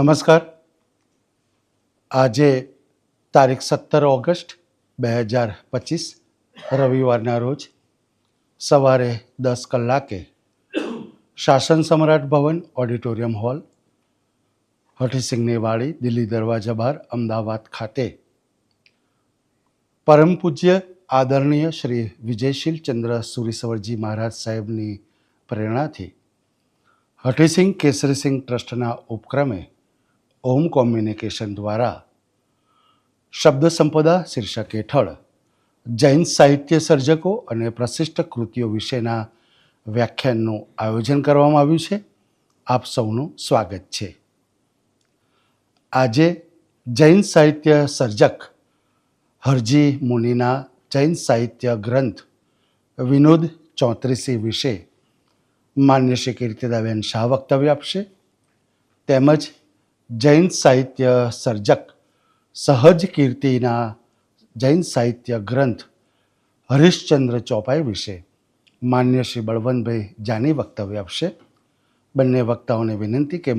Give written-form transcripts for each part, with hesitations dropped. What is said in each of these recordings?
નમસ્કાર. આજે તારીખ 17 ઓગસ્ટ 2025 રવિવારના રોજ સવારે 10 કલાકે શાસન સમ્રાટ ભવન ઓડિટોરિયમ હોલ, હઠીસિંગની વાડી, દિલ્હી દરવાજા બહાર, અમદાવાદ ખાતે પરમ પૂજ્ય આદરણીય શ્રી વિજયશીલ ચંદ્ર સુરીસવરજી મહારાજ સાહેબની પ્રેરણાથી હઠીસિંગ કેસરીસિંગ ટ્રસ્ટના ઉપક્રમે ઓમ કોમ્યુનિકેશન દ્વારા શબ્દ સંપદા શીર્ષક હેઠળ જૈન સાહિત્ય સર્જકો અને પ્રશિષ્ટ કૃતિઓ વિશેના વ્યાખ્યાનનું આયોજન કરવામાં આવ્યું છે. આપ સૌનું સ્વાગત છે. આજે જૈન સાહિત્ય સર્જક હરજી મુનિના જૈન સાહિત્ય ગ્રંથ વિનોદ 34 વિશે માન્ય શ્રી કીર્તિદાબેન શાહ વક્તવ્ય આપશે. તેમજ જૈન સાહિત્ય સર્જક સહજ કીર્તિના જૈન સાહિત્ય ગ્રંથ હરીશચંદ્ર ચોપાઈ વિશે માન્ય શ્રી બળવંતભાઈ જાની વક્તવ્ય આપશે. બંને વક્તાઓને વિનંતી કે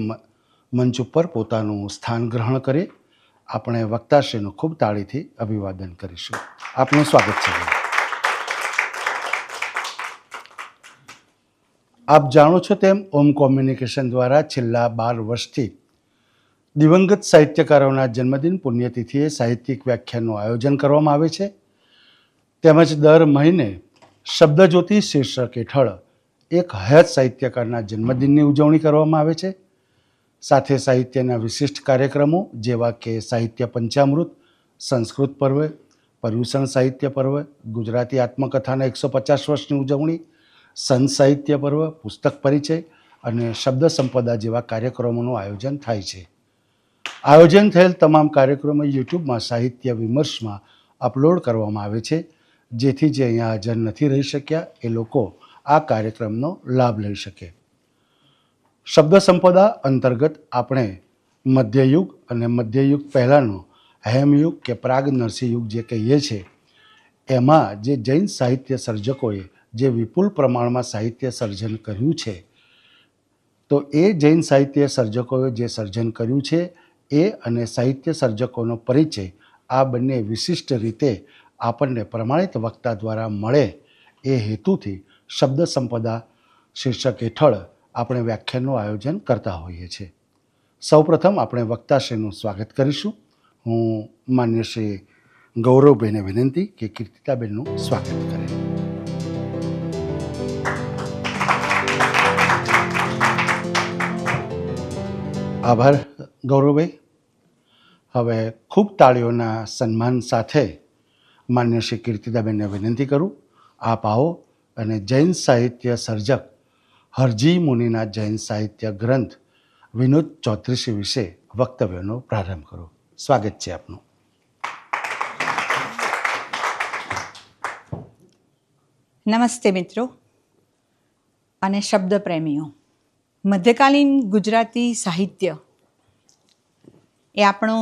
મંચ ઉપર પોતાનું સ્થાન ગ્રહણ કરી આપણે વક્તાશ્રીનું ખૂબ તાળીથી અભિવાદન કરીશું. આપનું સ્વાગત છે. આપ જાણો છો તેમ ઓમ કોમ્યુનિકેશન દ્વારા છેલ્લા 12 વર્ષથી દિવંગત સાહિત્યકારોના જન્મદિન પુણ્યતિથિએ સાહિત્યિક વ્યાખ્યાનનું આયોજન કરવામાં આવે છે. તેમજ દર મહિને શબ્દજ્યોતિ શીર્ષક હેઠળ એક હયાત સાહિત્યકારના જન્મદિનની ઉજવણી કરવામાં આવે છે. સાથે સાહિત્યના વિશિષ્ટ કાર્યક્રમો જેવા કે સાહિત્ય પંચામૃત, સંસ્કૃત પર્વ, પર્યુષણ સાહિત્ય પર્વ, ગુજરાતી આત્મકથાના 150 વર્ષની ઉજવણી, સંત સાહિત્ય પર્વ, પુસ્તક પરિચય અને શબ્દ સંપદા જેવા કાર્યક્રમોનું આયોજન થાય છે. આયોજન થયેલ તમામ કાર્યક્રમો યુટ્યુબમાં સાહિત્ય વિમર્શમાં અપલોડ કરવામાં આવે છે, જેથી જે અહીંયા હાજર નથી રહી શક્યા એ લોકો આ કાર્યક્રમનો લાભ લઈ શકે. શબ્દ સંપદા અંતર્ગત આપણે મધ્યયુગ અને મધ્યયુગ પહેલાંનો હેમયુગ કે પ્રાગ નરસિંહ યુગ જે કહીએ છીએ, એમાં જે જૈન સાહિત્ય સર્જકોએ જે વિપુલ પ્રમાણમાં સાહિત્ય સર્જન કર્યું છે, તો એ જૈન સાહિત્ય સર્જકોએ જે સર્જન કર્યું છે એ અને સાહિત્ય સર્જકોનો પરિચય આ બંને વિશિષ્ટ રીતે આપણને પ્રમાણિત વક્તા દ્વારા મળે એ હેતુથી શબ્દ સંપદા શીર્ષક હેઠળ આપણે વ્યાખ્યાનનું આયોજન કરતા હોઈએ છીએ. સૌપ્રથમ આપણે વક્તાશ્રીનું સ્વાગત કરીશું. હું માન્ય શ્રી ગૌરવભાઈને વિનંતી કે કીર્તિદાબેનનું સ્વાગત કરે. આભાર ગૌરવભાઈ. હવે ખૂબ તાળીઓના સન્માન સાથે માન્ય શ્રી કીર્તિદાબેનને વિનંતી કરું, આપ આવો અને જૈન સાહિત્ય સર્જક હરજી મુનિના જૈન સાહિત્ય ગ્રંથ વિનોદ 34 વિશે વક્તવ્યનો પ્રારંભ કરો. સ્વાગત છે આપનું. નમસ્તે મિત્રો અને શબ્દ પ્રેમીઓ. મધ્યકાલીન ગુજરાતી સાહિત્ય એ આપણો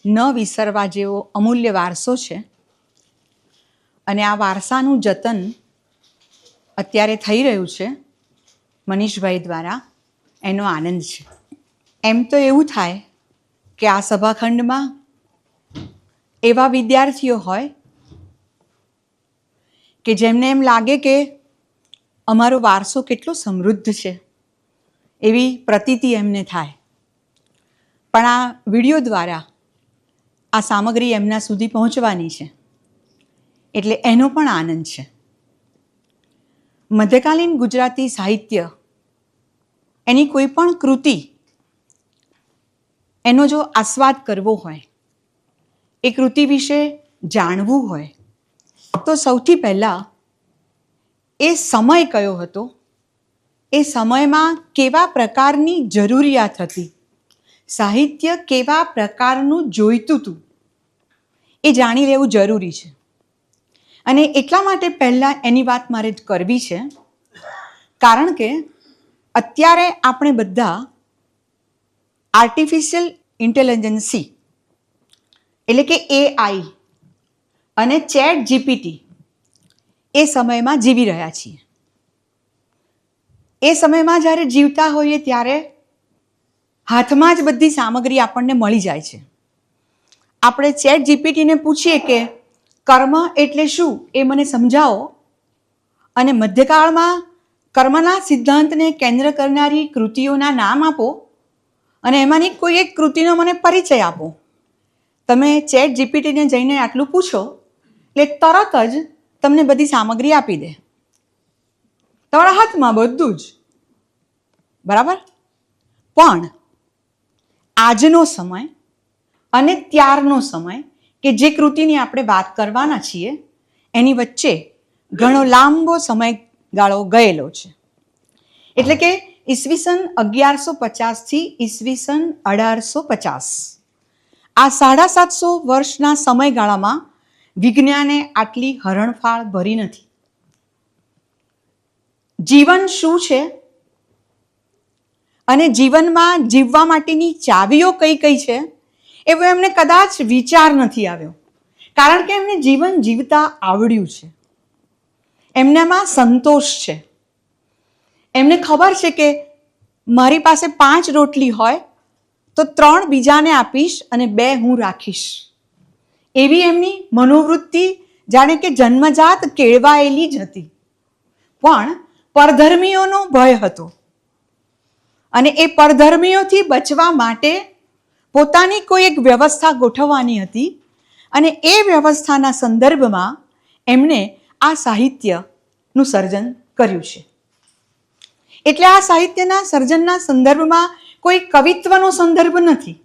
ન વિસરવા જેવો અમૂલ્ય વારસો છે અને આ વારસાનું જતન અત્યારે થઈ રહ્યું છે મનીષભાઈ દ્વારા. એનો આનંદ છે. એમ તો એવું થાય કે આ સભાખંડમાં એવા વિદ્યાર્થીઓ હોય કે જેમને એમ લાગે કે અમારો વારસો કેટલો સમૃદ્ધ છે, એવી પ્રતીતિ એમને થાય. પણ આ વિડીયો દ્વારા આ સામગ્રી એમના સુધી પહોંચવાની છે એટલે એનો પણ આનંદ છે. મધ્યકાલીન ગુજરાતી સાહિત્ય એની કોઈ પણ કૃતિ એનો જો આસ્વાદ કરવો હોય, એ કૃતિ વિશે જાણવું હોય, તો સૌથી પહેલાં એ સમય કયો હતો, એ સમયમાં કેવા પ્રકારની જરૂરિયાત હતી, સાહિત્ય કેવા પ્રકારનું જોઈતું હતું, એ જાણી લેવું જરૂરી છે. અને એટલા માટે પહેલાં એની વાત મારે કરવી છે, કારણ કે અત્યારે આપણે બધા આર્ટિફિશિયલ ઇન્ટેલિજન્સી એટલે કે AI અને ચેટ જીપીટી એ સમયમાં જીવી રહ્યા છીએ. એ સમયમાં જ્યારે જીવતા હોઈએ ત્યારે હાથમાં જ બધી સામગ્રી આપણને મળી જાય છે. આપણે ચેટ જીપીટીને પૂછીએ કે કર્મ એટલે શું એ મને સમજાવો, અને મધ્યકાળમાં કર્મના સિદ્ધાંતને કેન્દ્ર કરનારી કૃતિઓના નામ આપો અને એમાંની કોઈ એક કૃતિનો મને પરિચય આપો. તમે ચેટ જીપીટીને જઈને આટલું પૂછો એટલે તરત જ તમને બધી સામગ્રી આપી દે, તમારા હાથમાં બધું જ. બરાબર? પણ આજનો સમય અને ત્યારનો સમય કે જે કૃતિની આપણે વાત કરવાના છીએ એની વચ્ચે ઘણો લાંબો સમયગાળો ગયેલો છે. એટલે કે ઈસવીસન 1150 ઈસવીસન 1850, આ 750 વર્ષના સમયગાળામાં વિજ્ઞાને આટલી હરણફાળ ભરી નથી. જીવન શું છે અને જીવનમાં જીવવા માટેની ચાવીઓ કઈ કઈ છે એવો એમને કદાચ વિચાર નથી આવ્યો, કારણ કે એમને જીવન જીવતા આવડ્યું છે. એમનામાં સંતોષ છે. એમને ખબર છે કે મારી પાસે 5 રોટલી હોય તો 3 બીજાને આપીશ અને 2 હું રાખીશ. એવી એમની મનોવૃત્તિ જાણે કે જન્મજાત કેળવાયેલી જ હતી. પણ પરધર્મીઓનો ભય હતો અને એ પરધર્મીઓથી બચવા માટે પોતાની કોઈ એક વ્યવસ્થા ગોઠવવાની હતી, અને એ વ્યવસ્થાના સંદર્ભમાં એમણે આ સાહિત્યનું સર્જન કર્યું છે. એટલે આ સાહિત્યના સર્જનના સંદર્ભમાં કોઈ કવિત્વનો સંદર્ભ નથી,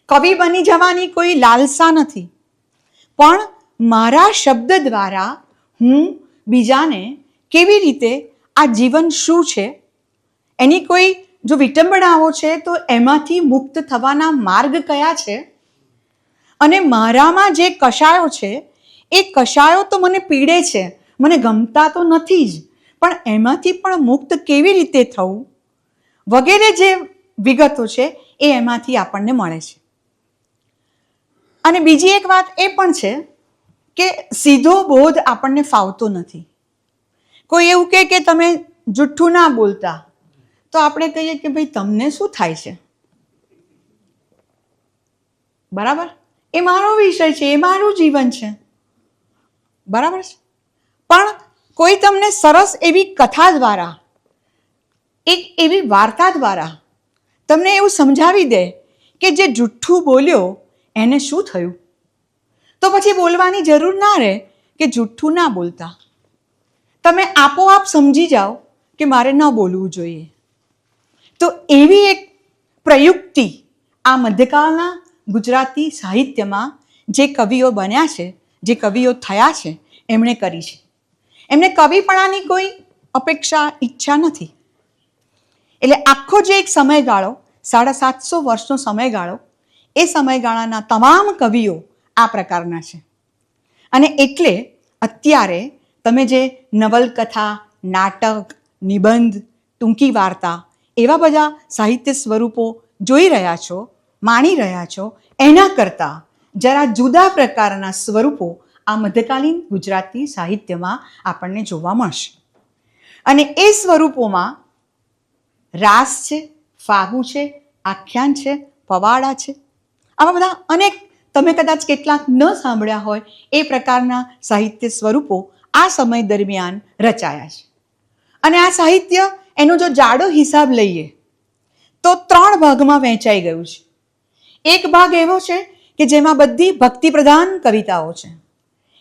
કવિ બની જવાની કોઈ લાલસા નથી, પણ મારા શબ્દ દ્વારા હું બીજાને કેવી રીતે આ જીવન શું છે એની કોઈ જો વિટંબણાઓ છે તો એમાંથી મુક્ત થવાના માર્ગ કયા છે, અને મારામાં જે કશાયો છે એ કશાયો તો મને પીડે છે, મને ગમતા તો નથી જ, પણ એમાંથી પણ મુક્ત કેવી રીતે થવું વગેરે જે વિગતો છે એ એમાંથી આપણને મળે છે. અને બીજી એક વાત એ પણ છે કે સીધો બોધ આપણને ફાવતો નથી. કોઈ એવું કહે કે તમે જુઠ્ઠું ના બોલતા, તો આપણે કહીએ કે ભાઈ તમને શું થાય છે? બરાબર? એ મારો વિષય છે, એ મારું જીવન છે. બરાબર છે? પણ કોઈ તમને સરસ એવી કથા દ્વારા, એક એવી વાર્તા દ્વારા તમને એવું સમજાવી દે કે જે જુઠ્ઠું બોલ્યો એને શું થયું, તો પછી બોલવાની જરૂર ના રહે કે જુઠ્ઠું ના બોલતા. તમે આપોઆપ સમજી જાઓ કે મારે ન બોલવું જોઈએ. તો એવી એક પ્રયુક્તિ આ મધ્યકાળના ગુજરાતી સાહિત્યમાં જે કવિઓ બન્યા છે, જે કવિઓ થયા છે, એમણે કરી છે. એમને કવિપણાની કોઈ અપેક્ષા, ઈચ્છા નથી. એટલે આખો જે એક સમયગાળો 750 વર્ષનો સમયગાળો, એ સમયગાળાના તમામ કવિઓ આ પ્રકારના છે. અને એટલે અત્યારે તમે જે નવલકથા, નાટક, નિબંધ, ટૂંકી વાર્તા એવા બધા સાહિત્ય સ્વરૂપો જોઈ રહ્યા છો, માણી રહ્યા છો, એના કરતાં જરા જુદા પ્રકારના સ્વરૂપો આ મધ્યકાલીન ગુજરાતી સાહિત્યમાં આપણને જોવા મળશે. અને એ સ્વરૂપોમાં રાસ છે, ફાગુ છે, આખ્યાન છે, પવાડા છે, આવા બધા અનેક તમે કદાચ કેટલાક ન સાંભળ્યા હોય એ પ્રકારના સાહિત્ય સ્વરૂપો આ સમય દરમિયાન રચાયા છે. અને આ સાહિત્ય એનો જો જાડો હિસાબ લઈએ તો 3 ભાગમાં વહેંચાઈ ગયું છે. એક ભાગ એવો છે કે જેમાં બધી ભક્તિ પ્રધાન કવિતાઓ છે.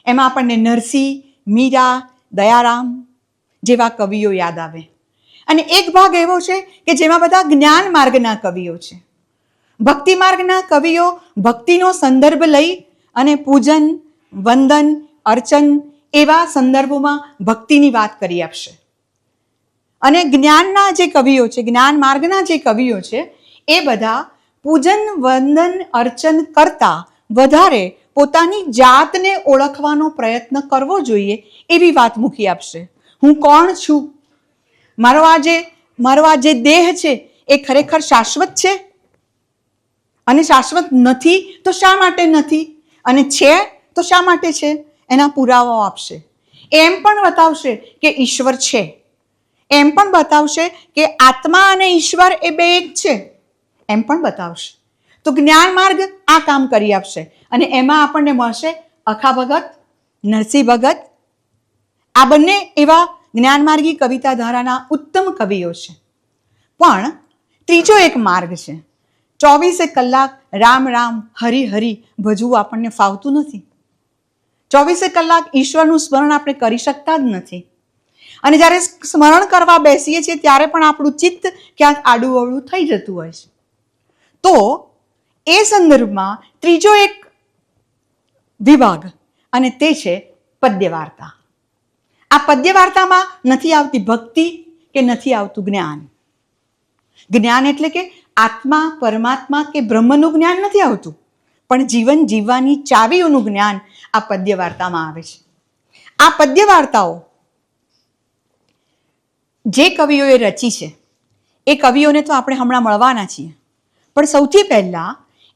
એમાં આપણને નરસિંહ, મીરા, દયારામ જેવા કવિઓ યાદ આવે. અને એક ભાગ એવો છે કે જેમાં બધા જ્ઞાન માર્ગના કવિઓ છે. ભક્તિ માર્ગના કવિઓ ભક્તિનો સંદર્ભ લઈ અને પૂજન, વંદન, અર્ચન એવા સંદર્ભોમાં ભક્તિની વાત કરી આપશે. અને જ્ઞાનના જે કવિઓ છે, જ્ઞાન માર્ગના જે કવિઓ છે, એ બધા પૂજન, વંદન, અર્ચન કરતા વધારે પોતાની જાતને ઓળખવાનો પ્રયત્ન કરવો જોઈએ એવી વાત મૂકી આપશે. હું કોણ છું? મારો આ જે દેહ છે એ ખરેખર શાશ્વત છે? અને શાશ્વત નથી તો શા માટે નથી? અને છે તો શા માટે છે? એના પુરાવાઓ આપશે. એમ પણ બતાવશે કે ઈશ્વર છે, એમ પણ બતાવશે કે આત્મા અને ઈશ્વર એ બે એક છે, એમ પણ બતાવશે. તો જ્ઞાન માર્ગ આ કામ કરી આપશે અને એમાં આપણને મળશે અખા ભગત, નરસિંહ ભગત. આ બંને એવા જ્ઞાનમાર્ગી કવિતા ધારાના ઉત્તમ કવિઓ છે. પણ ત્રીજો એક માર્ગ છે. 24 કલાક રામ રામ હરિ હરિ ભજવું આપણને ફાવતું નથી. 24 કલાક ઈશ્વરનું સ્મરણ આપણે કરી શકતા જ નથી. અને જ્યારે સ્મરણ કરવા બેસીએ છીએ ત્યારે પણ આપણું ચિત્ત ક્યાંક આડું અવળું થઈ જતું હોય છે. તો એ સંદર્ભમાં ત્રીજો એક વિભાગ અને તે છે પદ્ય વાર્તા. આ પદ્ય વાર્તામાં નથી આવતી ભક્તિ કે નથી આવતું જ્ઞાન. જ્ઞાન એટલે કે આત્મા, પરમાત્મા કે બ્રહ્મનું જ્ઞાન નથી આવતું, પણ જીવન જીવવાની ચાવીઓનું જ્ઞાન આ પદ્ય વાર્તામાં આવે છે. આ પદ્ય વાર્તાઓ જે કવિઓએ રચી છે એ કવિઓને તો આપણે હમણાં મળવાના છીએ, પણ સૌથી પહેલા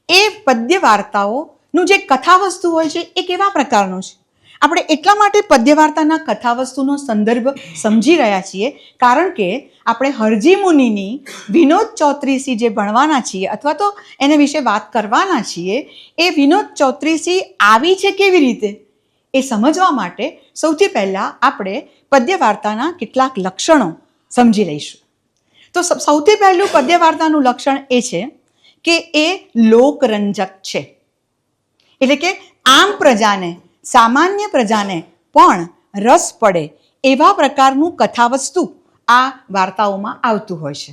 એ પદ્ય વાર્તાઓનું જે કથાવસ્તુ હોય છે એ કેવા પ્રકારનું છે. આપણે એટલા માટે પદ્ય વાર્તાના કથાવસ્તુનો સંદર્ભ સમજી રહ્યા છીએ કારણ કે આપણે હરજી મુનિની વિનોદ ચોત્રીસી જે ભણવાના છીએ અથવા તો એને વિશે વાત કરવાના છીએ, એ વિનોદ ચોત્રીસી આવી છે કેવી રીતે એ સમજવા માટે સૌથી પહેલાં આપણે પદ્ય વાર્તાના કેટલાક લક્ષણો સમજી લઈશું. તો સૌથી પહેલું પદ્ય વાર્તાનું લક્ષણ એ છે કે એ લોકરંજક છે. એટલે કે આમ પ્રજાને, સામાન્ય પ્રજાને પણ રસ પડે એવા પ્રકારનું કથાવસ્તુ આ વાર્તાઓમાં આવતું હોય છે.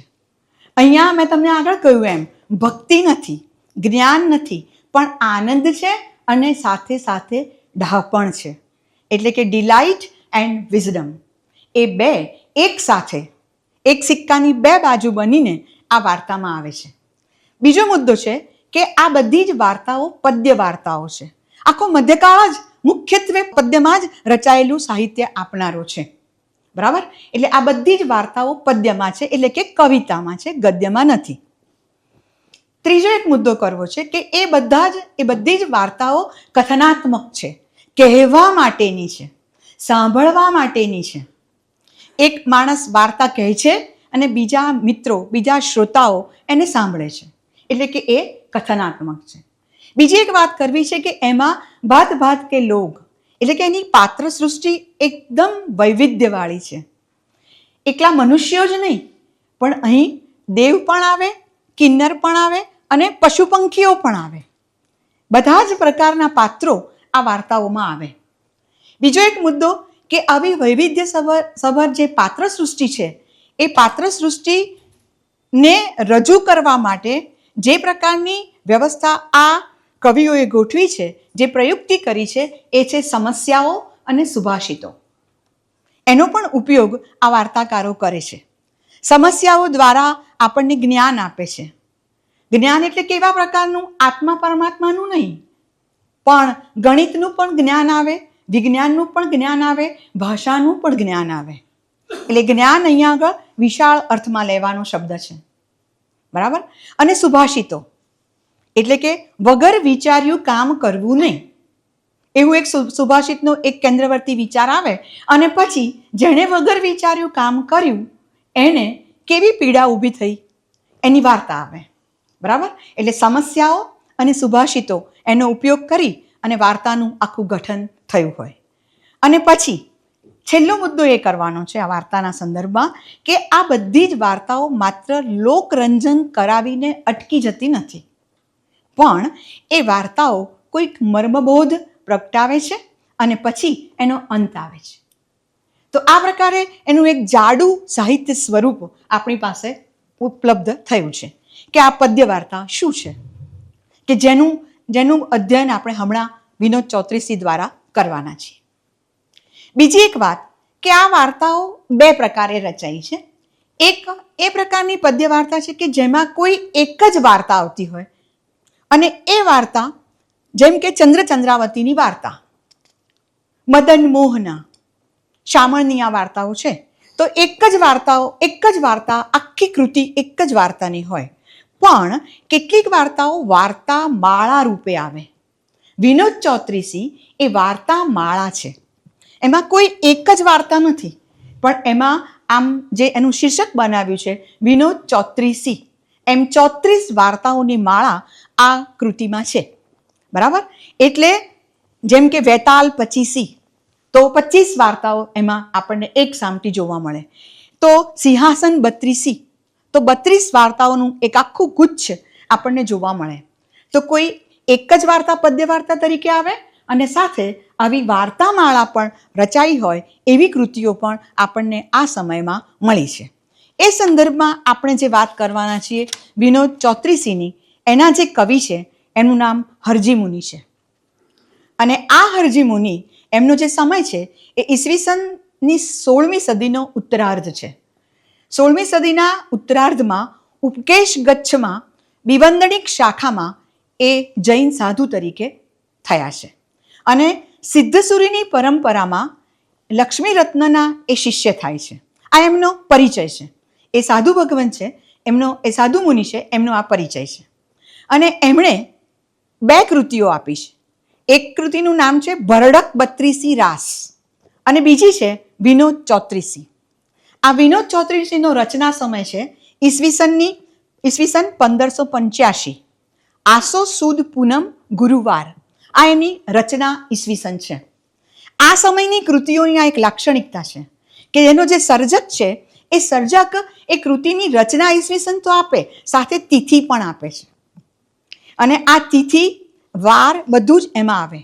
અહીંયા મેં તમને આગળ કહ્યું એમ ભક્તિ નથી, જ્ઞાન નથી, પણ આનંદ છે અને સાથે સાથે ડહાપણ છે. એટલે કે ડિલાઇટ એન્ડ વિઝડમ, એ બે એક સાથે, એક સિક્કાની બે બાજુ બનીને આ વાર્તામાં આવે છે. બીજો મુદ્દો છે કે આ બધી જ વાર્તાઓ પદ્ય વાર્તાઓ છે. આખો મધ્યકાળ જ મુખ્યત્વે પદ્યમાં જ રચાયેલું સાહિત્ય આપનારો છે. બરાબર? એટલે આ બધી જ વાર્તાઓ પદ્યમાં છે, એટલે કે કવિતામાં છે, ગદ્યમાં નથી. ત્રીજો એક મુદ્દો કરવો છે કે એ બધી જ વાર્તાઓ કથનાત્મક છે, કહેવા માટેની છે, સાંભળવા માટેની છે. એક માણસ વાર્તા કહે છે અને બીજા મિત્રો, બીજા શ્રોતાઓ એને સાંભળે છે, એટલે કે એ કથનાત્મક છે. બીજી એક વાત કરવી છે કે એમાં ભાત કે લોગ, એટલે કે એની પાત્ર સૃષ્ટિ એકદમ વૈવિધ્યવાળી છે. એકલા મનુષ્યો જ નહીં, પણ અહીં દેવ પણ આવે, કિન્નર પણ આવે અને પશુ પંખીઓ પણ આવે. બધા જ પ્રકારના પાત્રો આ વાર્તાઓમાં આવે. બીજો એક મુદ્દો કે આવી વૈવિધ્ય સભર જે પાત્ર સૃષ્ટિ છે એ પાત્ર સૃષ્ટિને રજૂ કરવા માટે જે પ્રકારની વ્યવસ્થા આ કવિઓએ ગોઠવી છે, જે પ્રયુક્તિ કરી છે, એ છે સમસ્યાઓ અને સુભાષિતો. એનો પણ ઉપયોગ આ વાર્તાકારો કરે છે. સમસ્યાઓ દ્વારા આપણને જ્ઞાન આપે છે. જ્ઞાન એટલે કેવા પ્રકારનું? આત્મા પરમાત્માનું નહીં, પણ ગણિતનું પણ જ્ઞાન આવે, વિજ્ઞાનનું પણ જ્ઞાન આવે, ભાષાનું પણ જ્ઞાન આવે. એટલે જ્ઞાન અહીંયા આગળ વિશાળ અર્થમાં લેવાનો શબ્દ છે. બરાબર? અને સુભાષિતો એટલે કે વગર વિચાર્યું કામ કરવું નહીં. એવું એક સુભાષિતનો એક કેન્દ્રવર્તી વિચાર આવે અને પછી જેણે વગર વિચાર્યું કામ કર્યું એને કેવી પીડા ઊભી થઈ એની વાર્તા આવે. બરાબર? એટલે સમસ્યાઓ અને સુભાષિતો એનો ઉપયોગ કરી અને વાર્તાનું આખું ગઠન થયું હોય. અને પછી છેલ્લો મુદ્દો એ કરવાનો છે આ વાર્તાના સંદર્ભમાં કે આ બધી જ વાર્તાઓ માત્ર લોકરંજન કરાવીને અટકી જતી નથી, પણ એ વાર્તાઓ કોઈક મર્મબોધ પ્રગટાવે છે અને પછી એનો અંત આવે છે. તો આ પ્રકારે એનું એક જાડું સાહિત્ય સ્વરૂપ આપણી પાસે ઉપલબ્ધ થયું છે કે આ પદ્ય વાર્તા શું છે, કે જેનું અધ્યયન આપણે હમણાં વિનોદ ચોત્રીસી દ્વારા કરવાના છીએ. બીજી એક વાત કે આ વાર્તાઓ બે પ્રકારે રચાઈ છે. એક એ પ્રકારની પદ્ય વાર્તા છે કે જેમાં કોઈ એક જ વાર્તા આવતી હોય અને એ વાર્તા જેમ કે ચંદ્રચંદ્રાવતીની વાર્તા, મદન મોહના, શામળની આ વાર્તાઓ છે. તો એક જ વાર્તા આખી કૃતિ એક જ વાર્તાની હોય, પણ કેટલીક વાર્તાઓ વાર્તા માળા રૂપે આવે. વિનોદ ચોત્રીસી એ વાર્તા માળા છે. એમાં કોઈ એક જ વાર્તા નથી, પણ એમાં આમ જે એનું શીર્ષક બનાવ્યું છે વિનોદ ચોત્રીસી, એમ 34 વાર્તાઓની માળા આ કૃતિમાં છે. બરાબર? એટલે જેમ કે વેતાલ 25 તો 25 વાર્તાઓ એમાં આપણને એક સામટી જોવા મળે. તો સિંહાસન 32 તો 32 વાર્તાઓનું એક આખું ગુચ્છ આપણને જોવા મળે. તો કોઈ એક જ વાર્તા પદ્ય વાર્તા તરીકે આવે અને સાથે આવી વાર્તામાળા પણ રચાઈ હોય એવી કૃતિઓ પણ આપણને આ સમયમાં મળી છે. એ સંદર્ભમાં આપણે જે વાત કરવાના છીએ વિનોદ ચૌત્રીસીની, એના જે કવિ છે એનું નામ હરજી મુનિ છે. અને આ હરજી મુનિ એમનો જે સમય છે એ ઈસવીસનની 16મી સદીનો ઉત્તરાર્ધ છે. 16મી સદીના ઉત્તરાર્ધમાં ઉપકેશ ગચ્છમાં બિવંદનિક શાખામાં એ જૈન સાધુ તરીકે થયા છે. અને સિદ્ધસુરીની પરંપરામાં લક્ષ્મી રત્નના એ શિષ્ય થાય છે. આ એમનો પરિચય છે. એ સાધુ ભગવાન છે, એમનો એ સાધુ મુનિ છે, એમનો આ પરિચય છે. અને એમણે 2 કૃતિઓ આપી છે. એક કૃતિનું નામ છે ભરડક 32 રાસ અને બીજી છે વિનોદ ચૌત્રીસી. આ વિનોદ ચૌત્રીસીનો રચના સમય છે ઈસવીસન 1585, આસો સુદ પૂનમ ગુરુવાર. આ એની રચના ઈસવીસન છે. આ સમયની કૃતિઓની આ એક લાક્ષણિકતા છે કે એનો જે સર્જક છે એ સર્જક એ કૃતિની રચના ઈસવીસન તો આપે, સાથે તિથિ પણ આપે છે. અને આ તિથિ વાર બધું જ એમાં આવે.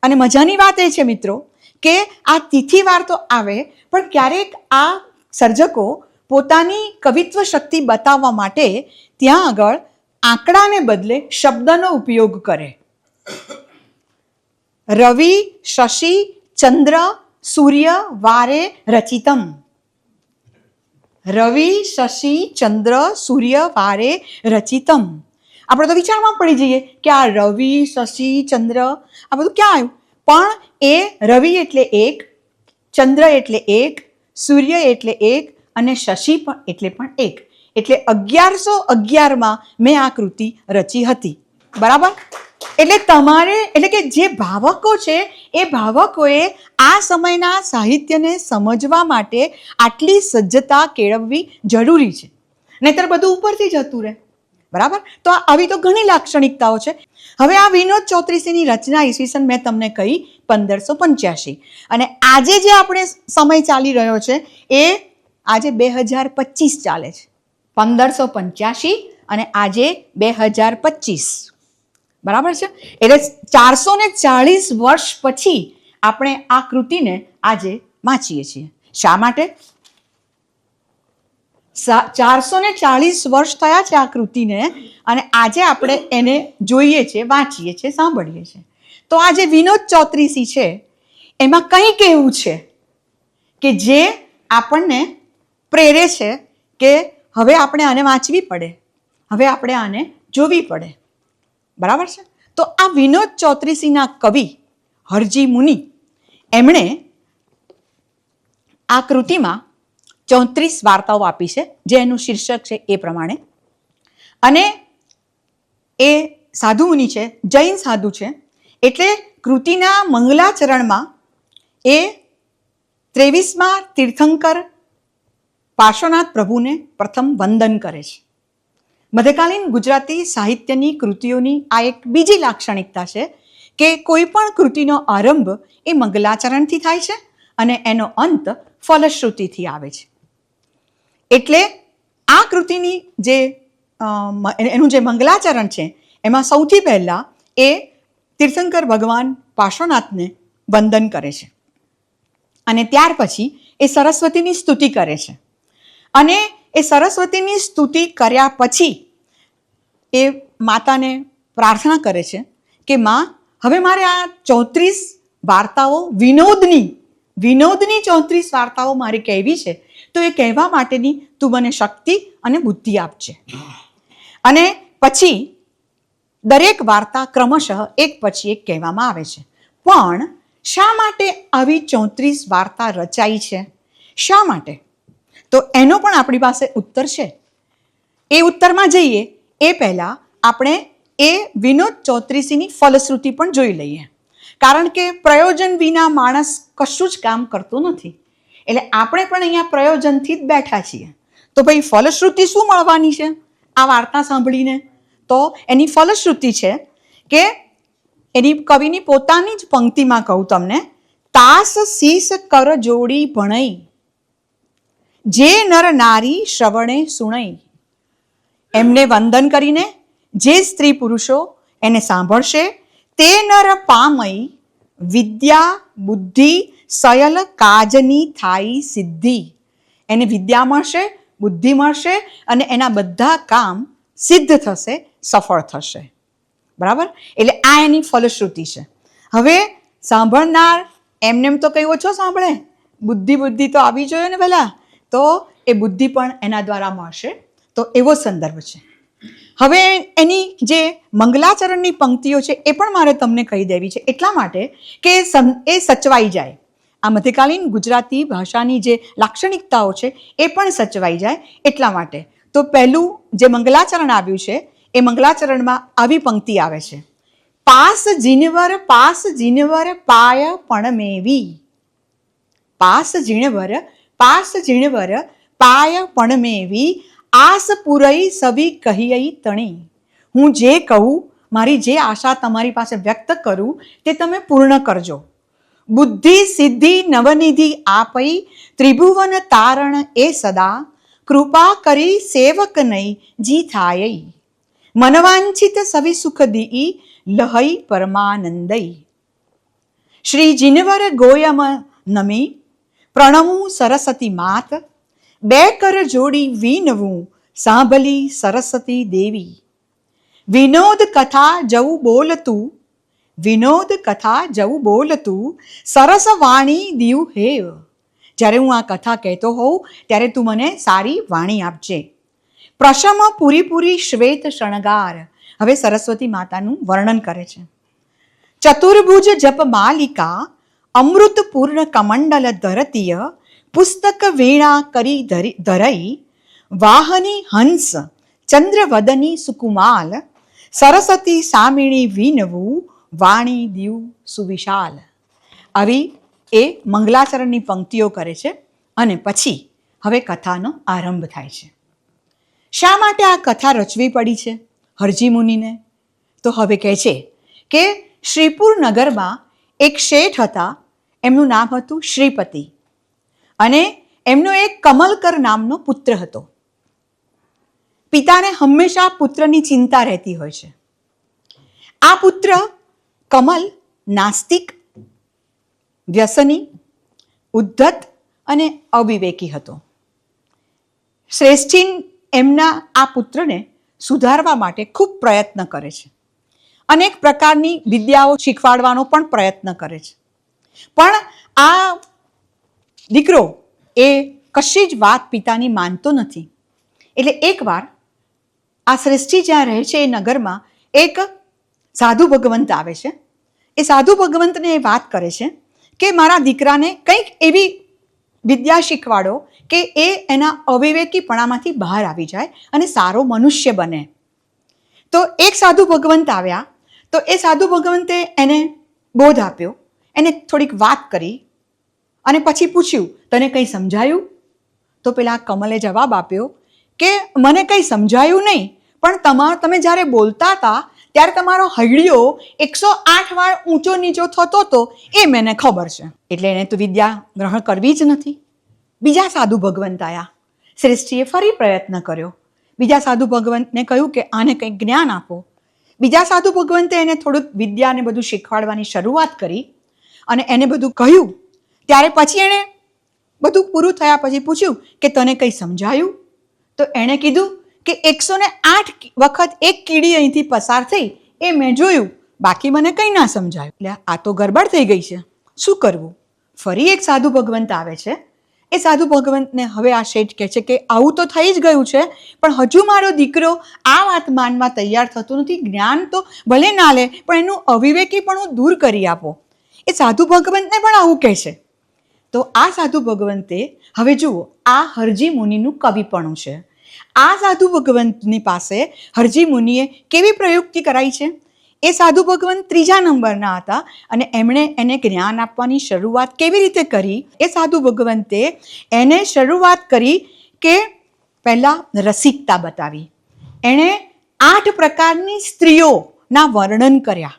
અને મજાની વાત એ છે મિત્રો કે આ તિથિ વાર તો આવે, પણ ક્યારેક આ સર્જકો પોતાની કવિત્વ શક્તિ બતાવવા માટે ત્યાં આગળ આંકડાને બદલે શબ્દનો ઉપયોગ કરે. રવિ શશી ચંદ્ર સૂર્ય વારે રચિતમ. રવિ શશી ચંદ્ર સૂર્ય વારે રચિતમ. આપણે તો વિચારમાં પડી જઈએ કે આ રવિ શશી ચંદ્ર આ બધું ક્યાં આવ્યું? પણ એ રવિ એટલે 1, ચંદ્ર એટલે 1, સૂર્ય એટલે 1 અને શશી પણ એટલે 1. એટલે 1111માં મેં આ કૃતિ રચી હતી. બરાબર? એટલે તમારે એટલે કે જે ભાવકો છે એ ભાવકોએ આ સમયના સાહિત્યને સમજવા માટે આટલી સજ્જતા કેળવવી જરૂરી છે, નહીતર બધું ઉપરથી જતું રહે. બરાબર? તો આવી તો ઘણી લાક્ષણિકતાઓ છે. હવે આ વિનોદ ચૌત્રીસીની રચના ઈસવીસન મેં તમને કહી 1585 અને આજે જે આપણે સમય ચાલી રહ્યો છે એ આજે 2025 ચાલે છે. 1585 અને આજે 2025. બરાબર છે? એટલે 440 વર્ષ પછી આપણે આ કૃતિને આજે વાંચીએ છીએ. શા માટે? 440 વર્ષ થયા છે આ કૃતિને અને આજે આપણે એને જોઈએ છીએ, વાંચીએ છીએ, સાંભળીએ છીએ. તો આ જે વિનોદ ચૌત્રીસી છે એમાં કંઈક એવું છે કે જે આપણને પ્રેરે છે કે હવે આપણે આને વાંચવી પડે, હવે આપણે આને જોવી પડે. બરાબર છે? તો આ વિનોદ ચૌત્રીસીના કવિ હરજી મુનિ એમણે આ કૃતિમાં 34 વાર્તાઓ આપી છે, જે એનું શીર્ષક છે એ પ્રમાણે. અને એ સાધુ મુનિ છે, જૈન સાધુ છે, એટલે કૃતિના મંગલાચરણમાં એ 23મા તીર્થંકર પાર્શ્વનાથ પ્રભુને પ્રથમ વંદન કરે છે. મધ્યકાલીન ગુજરાતી સાહિત્યની કૃતિઓની આ એક બીજી લાક્ષણિકતા છે કે કોઈ પણ કૃતિનો આરંભ એ મંગલાચરણથી થાય છે અને એનો અંત ફલશ્રુતિથી આવે છે. એટલે આ કૃતિની જે એનું જે મંગલાચરણ છે એમાં સૌથી પહેલાં એ તીર્થંકર ભગવાન પાર્શ્વનાથને વંદન કરે છે અને ત્યાર પછી એ સરસ્વતીની સ્તુતિ કરે છે. અને એ સરસ્વતીની સ્તુતિ કર્યા પછી એ માતાને પ્રાર્થના કરે છે કે માં, હવે મારે આ 34 વાર્તાઓ વિનોદની 34 વાર્તાઓ મારે કહેવી છે, તો એ કહેવા માટેની તું મને શક્તિ અને બુદ્ધિ આપજે. અને પછી દરેક વાર્તા ક્રમશઃ એક પછી એક કહેવામાં આવે છે. પણ શા માટે આવી 34 વાર્તા રચાઈ છે? શા માટે? તો એનો પણ આપણી પાસે ઉત્તર છે. એ ઉત્તરમાં જઈએ એ પહેલાં આપણે એ વિનોદ ચૌત્રીસીની ફલશ્રુતિ પણ જોઈ લઈએ. કારણ કે પ્રયોજન વિના માણસ કશું જ કામ કરતો નથી. એટલે આપણે પણ અહીંયા પ્રયોજનથી જ બેઠા છીએ. તો ભાઈ ફલશ્રુતિ શું મળવાની છે? આ વાર્તા સાંભળીને? તો એની ફલશ્રુતિ છે કે એની કવિની પોતાની જ પંક્તિમાં કહું તમને, તાસ શીસ કર જોડી ભણઈ, જે નર નારી શ્રવણે સુણઈ. એમને વંદન કરીને જે સ્ત્રી પુરુષો એને સાંભળશે તે નર પામઈ, વિદ્યા બુદ્ધિ સયલ કાજની થાઈ સિદ્ધિ. એને વિદ્યા મળશે, બુદ્ધિ મળશે અને એના બધા કામ સિદ્ધ થશે, સફળ થશે. બરાબર? એટલે આ એની ફલશ્રુતિ છે. હવે સાંભળનાર એમને તો કંઈ ઓછો સાંભળે, બુદ્ધિ તો આવી જોઈએ ને પહેલા, તો એ બુદ્ધિ પણ એના દ્વારા મળશે. તો એવો સંદર્ભ છે. હવે એની જે મંગલાચરણની પંક્તિઓ છે એ પણ મારે તમને કહી દેવી છે, એટલા માટે કે એ સચવાઈ જાય. આ મધ્યકાલીન ગુજરાતી ભાષાની જે લાક્ષણિકતાઓ છે એ પણ સચવાઈ જાય એટલા માટે. તો પહેલું જે મંગલાચરણ આવ્યું છે એ મંગલાચરણમાં આવી પંક્તિ આવે છે, પાસ જીનવર પાય પણમેવી. પાસ જીણવર પાય પણમેવી, આસ પુરઈ સવી કહી તણી. હું જે કહું, મારી જે આશા તમારી પાસે વ્યક્ત કરું તે તમે પૂર્ણ કરજો. બુદ્ધિ સિદ્ધિ નવનિધિ આપઈ, ત્રિભુવન તારણ એ સદા, કૃપા કરી સેવક નહીં જી થાય. મનવાંછિત સવિ સુખ દી, લહઈ પરમાનંદઈ. શ્રી જીનવર ગોયમ નમી, પ્રણમું સરસ્વતી માત, બે કર જોડી વીનવું સાંભળી સરસ્વતી દેવી. વિનોદ કથા જવું બોલતું, સરસ વાણી દીવ હેવ. જ્યારે હું આ કથા કહેતો હોઉં ત્યારે તું મને સારી વાણી આપજે. પ્રશમ પૂરી શ્વેત શણગાર. હવે સરસ્વતી માતાનું વર્ણન કરે છે. ચતુર્ભુજ જપ માલિકા, અમૃત પૂર્ણ કમંડલ ધરતીય, પુસ્તક વીણા કરી ધરઈ, વાહની હંસ ચંદ્રવદની સુકુમાલ, સરસ્વતી સામિણી વીનવું વાણી દીવ સુવિશાલ. આવી એ મંગલાચરણની પંક્તિઓ કરે છે અને પછી હવે કથાનો આરંભ થાય છે. શા માટે આ કથા રચવી પડી છે હરજી મુનિને? તો હવે કહે છે કે શ્રીપુર નગરમાં એક શેઠ હતા, એમનું નામ હતું શ્રીપતિ, અને એમનો એક કમલકર નામનો પુત્ર હતો. પિતાને હંમેશા પુત્રની ચિંતા રહેતી હોય છે. આ પુત્ર કમલ નાસ્તિક, વ્યસની, ઉદ્ધત અને અવિવેકી હતો. શ્રેષ્ઠી એમના આ પુત્રને સુધારવા માટે ખૂબ પ્રયત્ન કરે છે. અનેક પ્રકારની વિદ્યાઓ શીખવાડવાનો પણ પ્રયત્ન કરે છે. પણ આ દીકરો એ કશી જ વાત પિતાની માનતો નથી. એટલે એકવાર આ શ્રેષ્ઠી જ્યાં રહે છે એ નગરમાં એક સાધુ ભગવંત આવે છે. એ સાધુ ભગવંતને એ વાત કરે છે કે મારા દીકરાને કંઈક એવી વિદ્યા શીખવાડો કે એ એના અવિવેકીપણામાંથી બહાર આવી જાય અને સારો મનુષ્ય બને. તો એક સાધુ ભગવંત આવ્યા. તો એ સાધુ ભગવંતે એને બોધ આપ્યો, એને થોડીક વાત કરી અને પછી પૂછ્યું, તને કંઈ સમજાયું? તો પેલા કમલે જવાબ આપ્યો કે મને કંઈ સમજાયું નહીં, પણ તમે જ્યારે બોલતા હતા ત્યારે તમારો હૈડિયો 108 વાર ઊંચો નીચો થતો હતો, એ મને ખબર છે. એટલે એને તો વિદ્યા ગ્રહણ કરવી જ નથી. બીજા સાધુ ભગવંત આવ્યા. શ્રેષ્ઠીએ ફરી પ્રયત્ન કર્યો. બીજા સાધુ ભગવંતને કહ્યું કે આને કંઈક જ્ઞાન આપો. બીજા સાધુ ભગવંતે એને થોડુંક વિદ્યાને બધું શીખવાડવાની શરૂઆત કરી અને એને બધું કહ્યું. ત્યારે પછી એણે બધું પૂરું થયા પછી પૂછ્યું કે તને કંઈ સમજાયું? તો એણે કીધું કે 108 વખત એક કીડી અહીંથી પસાર થઈ એ મેં જોયું, બાકી મને કંઈ ના સમજાયું. એટલે આ તો ગરબડ થઈ ગઈ છે, શું કરવું? ફરી એક સાધુ ભગવંત આવે છે. એ સાધુ ભગવંતને હવે આ શેઠ કહે છે કે આવું તો થઈ જ ગયું છે, પણ હજુ મારો દીકરો આ વાત માનવા તૈયાર થતો નથી. જ્ઞાન તો ભલે ના લે, પણ એનું અવિવેકીપણું દૂર કરી આપો. એ સાધુ ભગવંતને પણ આવું કહે છે. તો આ સાધુ ભગવંતે, હવે જુઓ, આ હરજી મુનિનું કવિપણું છે. આ સાધુ ભગવંતની પાસે હરજી મુનિએ કેવી પ્રયુક્તિ કરાઈ છે? એ સાધુ ભગવંત 3જા નંબરના હતા અને એમણે એને જ્ઞાન આપવાની શરૂઆત કેવી રીતે કરી? એ સાધુ ભગવંતે એને શરૂઆત કરી કે પહેલાં રસિકતા બતાવી એણે 8 પ્રકારની સ્ત્રીઓના વર્ણન કર્યા.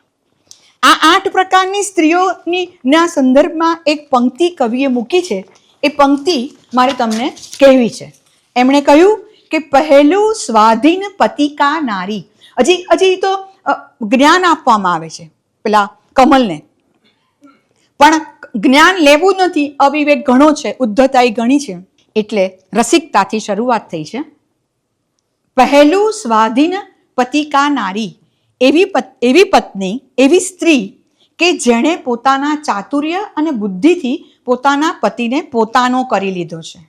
આ 8 પ્રકારની સ્ત્રીઓના સંદર્ભમાં એક પંક્તિ કવિએ મૂકી છે. એ પંક્તિ મારે તમને કહેવી છે. એમણે કહ્યું કે પહેલું સ્વાધીન પતિકા નારી. હજી તો જ્ઞાન આપવામાં આવે છે પેલા કમલને, પણ જ્ઞાન લેવું નથી. અવિવેક ઘણો છે, ઉદ્ધતાઈ ઘણી છે, એટલે રસિકતાથી શરૂઆત થઈ છે. પહેલું સ્વાધીન પતિકા નારી, એવી પત્ની, એવી સ્ત્રી કે જેણે પોતાના ચાતુર્ય અને બુદ્ધિથી પોતાના પતિને પોતાનો કરી લીધો છે.